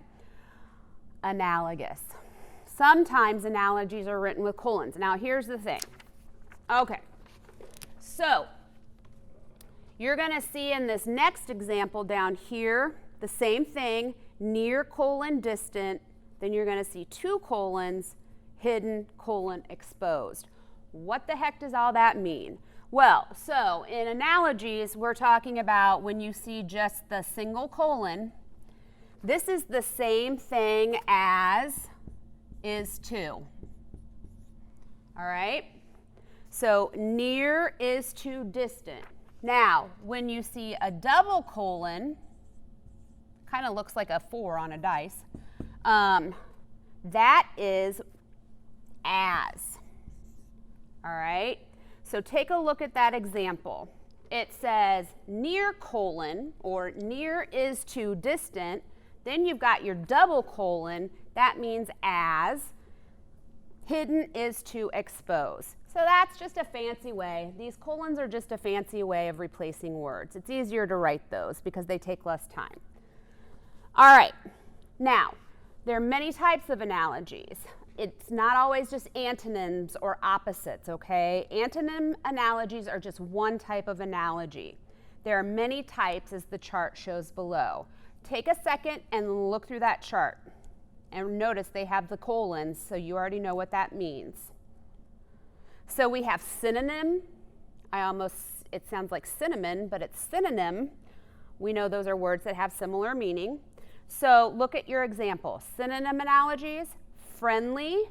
Analogous. Sometimes analogies are written with colons. Now here's the thing. Okay. So you're going to see in this next example down here the same thing, near colon distant. Then you're going to see two colons, hidden colon exposed. What the heck does all that mean? Well, so in analogies, we're talking about when you see just the single colon, this is the same thing as is to. All right? So near is to distant. Now, when you see a double colon, kind of looks like a 4 on a dice, that is as. All right? So take a look at that example. It says near colon, or near is to distant. Then you've got your double colon. That means as. Hidden is to expose. So that's just a fancy way. These colons are just a fancy way of replacing words. It's easier to write those because they take less time. All right. Now, there are many types of analogies. It's not always just antonyms or opposites, okay? Antonym analogies are just one type of analogy. There are many types, as the chart shows below. Take a second and look through that chart. And notice they have the colons, so you already know what that means. So we have synonym. It sounds like cinnamon, but it's synonym. We know those are words that have similar meaning. So look at your example. Synonym analogies. Friendly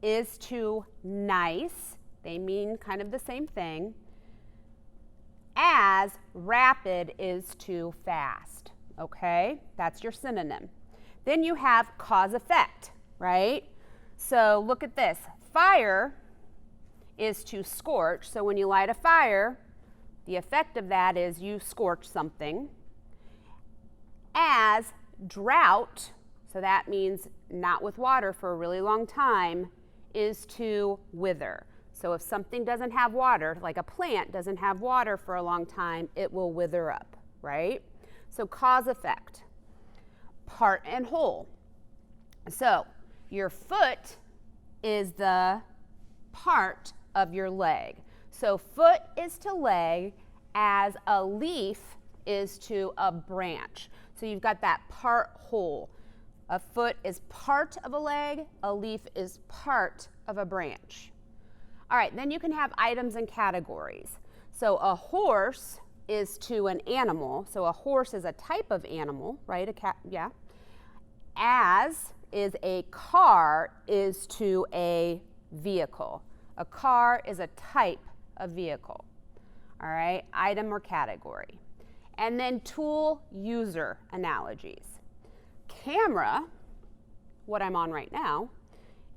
is to nice. They mean kind of the same thing. As rapid is to fast. Okay? That's your synonym. Then you have cause-effect, right? So look at this. Fire is to scorch. So when you light a fire, the effect of that is you scorch something. As drought, so that means not with water for a really long time, is to wither. So if something doesn't have water, like a plant doesn't have water for a long time, it will wither up, right? So cause-effect. Part and whole. So your foot is the part of your leg. So foot is to leg as a leaf is to a branch. So you've got that part whole. A foot is part of a leg, a leaf is part of a branch. All right, then you can have items and categories. So a horse is to an animal. So a horse is a type of animal, right? Yeah. As is a car is to a vehicle. A car is a type of vehicle. All right, item or category. And then tool user analogies. Camera, what I'm on right now,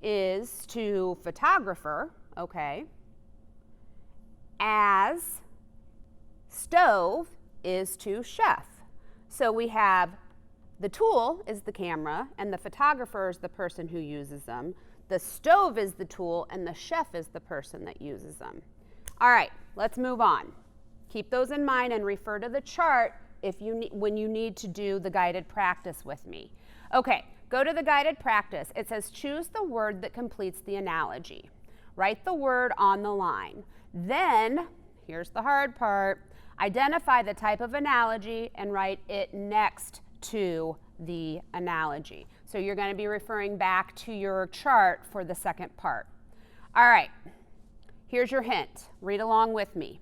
is to photographer, okay. As stove is to chef. So we have The tool is the camera, and the photographer is the person who uses them. The stove is the tool, and the chef is the person that uses them. All right, let's move on. Keep those in mind and refer to the chart when you need to do the guided practice with me. Okay, go to the guided practice. It says choose the word that completes the analogy. Write the word on the line. Then, here's the hard part, identify the type of analogy and write it next to the analogy. So you're going to be referring back to your chart for the second part. All right, here's your hint. Read along with me.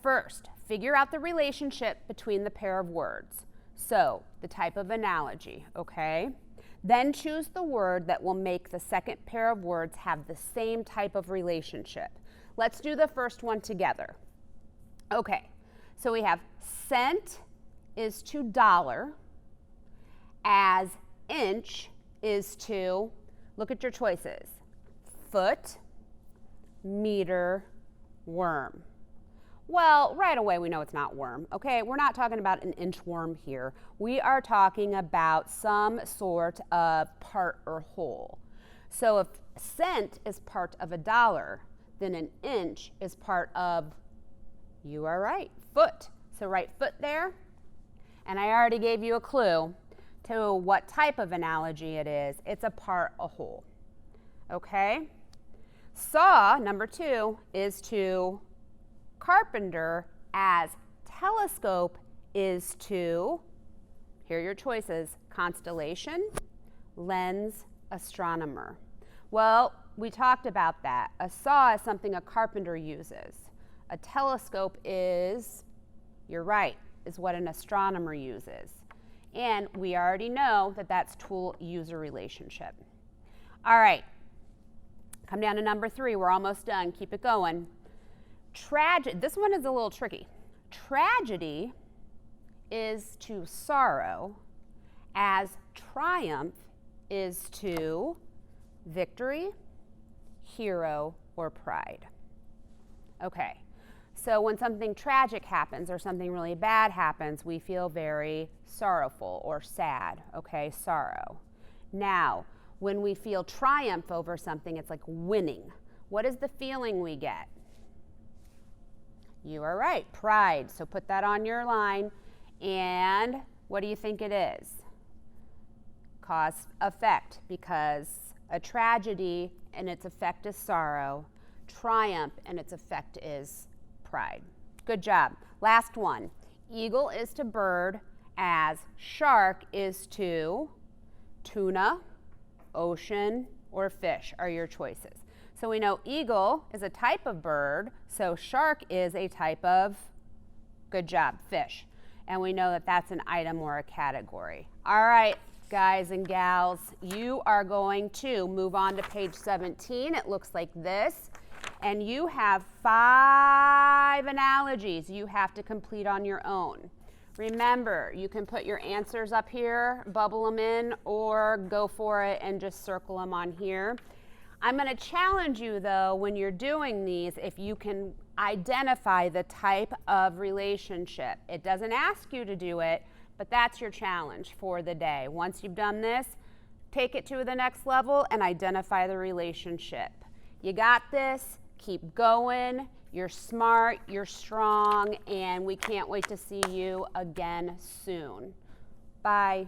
First, figure out the relationship between the pair of words. So, the type of analogy, okay? Then choose the word that will make the second pair of words have the same type of relationship. Let's do the first one together. Okay, so we have cent is to dollar, as inch is to, look at your choices, foot, meter, worm. Well, right away we know it's not worm, okay? We're not talking about an inchworm here. We are talking about some sort of part or whole. So if cent is part of a dollar, then an inch is part of, you are right, foot. So write foot there. And I already gave you a clue to what type of analogy it is. It's a part, a whole. Okay? Saw, number 2, is to carpenter, as telescope is to, here are your choices, constellation, lens, astronomer. Well, we talked about that. A saw is something a carpenter uses. A telescope is, you're right, is what an astronomer uses. And we already know that that's tool-user relationship. All right, come down to number 3. We're almost done. Keep it going. This one is a little tricky. Tragedy is to sorrow, as triumph is to victory, hero, or pride. Okay, so when something tragic happens or something really bad happens, we feel very sorrowful or sad, okay, sorrow. Now, when we feel triumph over something, it's like winning. What is the feeling we get? You are right, pride. So put that on your line. And what do you think it is? Cause effect, because a tragedy and its effect is sorrow. Triumph and its effect is pride. Good job. Last one. Eagle is to bird, as shark is to tuna, ocean, or fish are your choices. So we know eagle is a type of bird, so shark is a type of, good job, fish. And we know that that's an item or a category. All right, guys and gals, you are going to move on to page 17. It looks like this. And you have 5 analogies you have to complete on your own. Remember, you can put your answers up here, bubble them in, or go for it and just circle them on here. I'm going to challenge you, though, when you're doing these, if you can identify the type of relationship. It doesn't ask you to do it, but that's your challenge for the day. Once you've done this, take it to the next level and identify the relationship. You got this. Keep going. You're smart, you're strong, and we can't wait to see you again soon. Bye.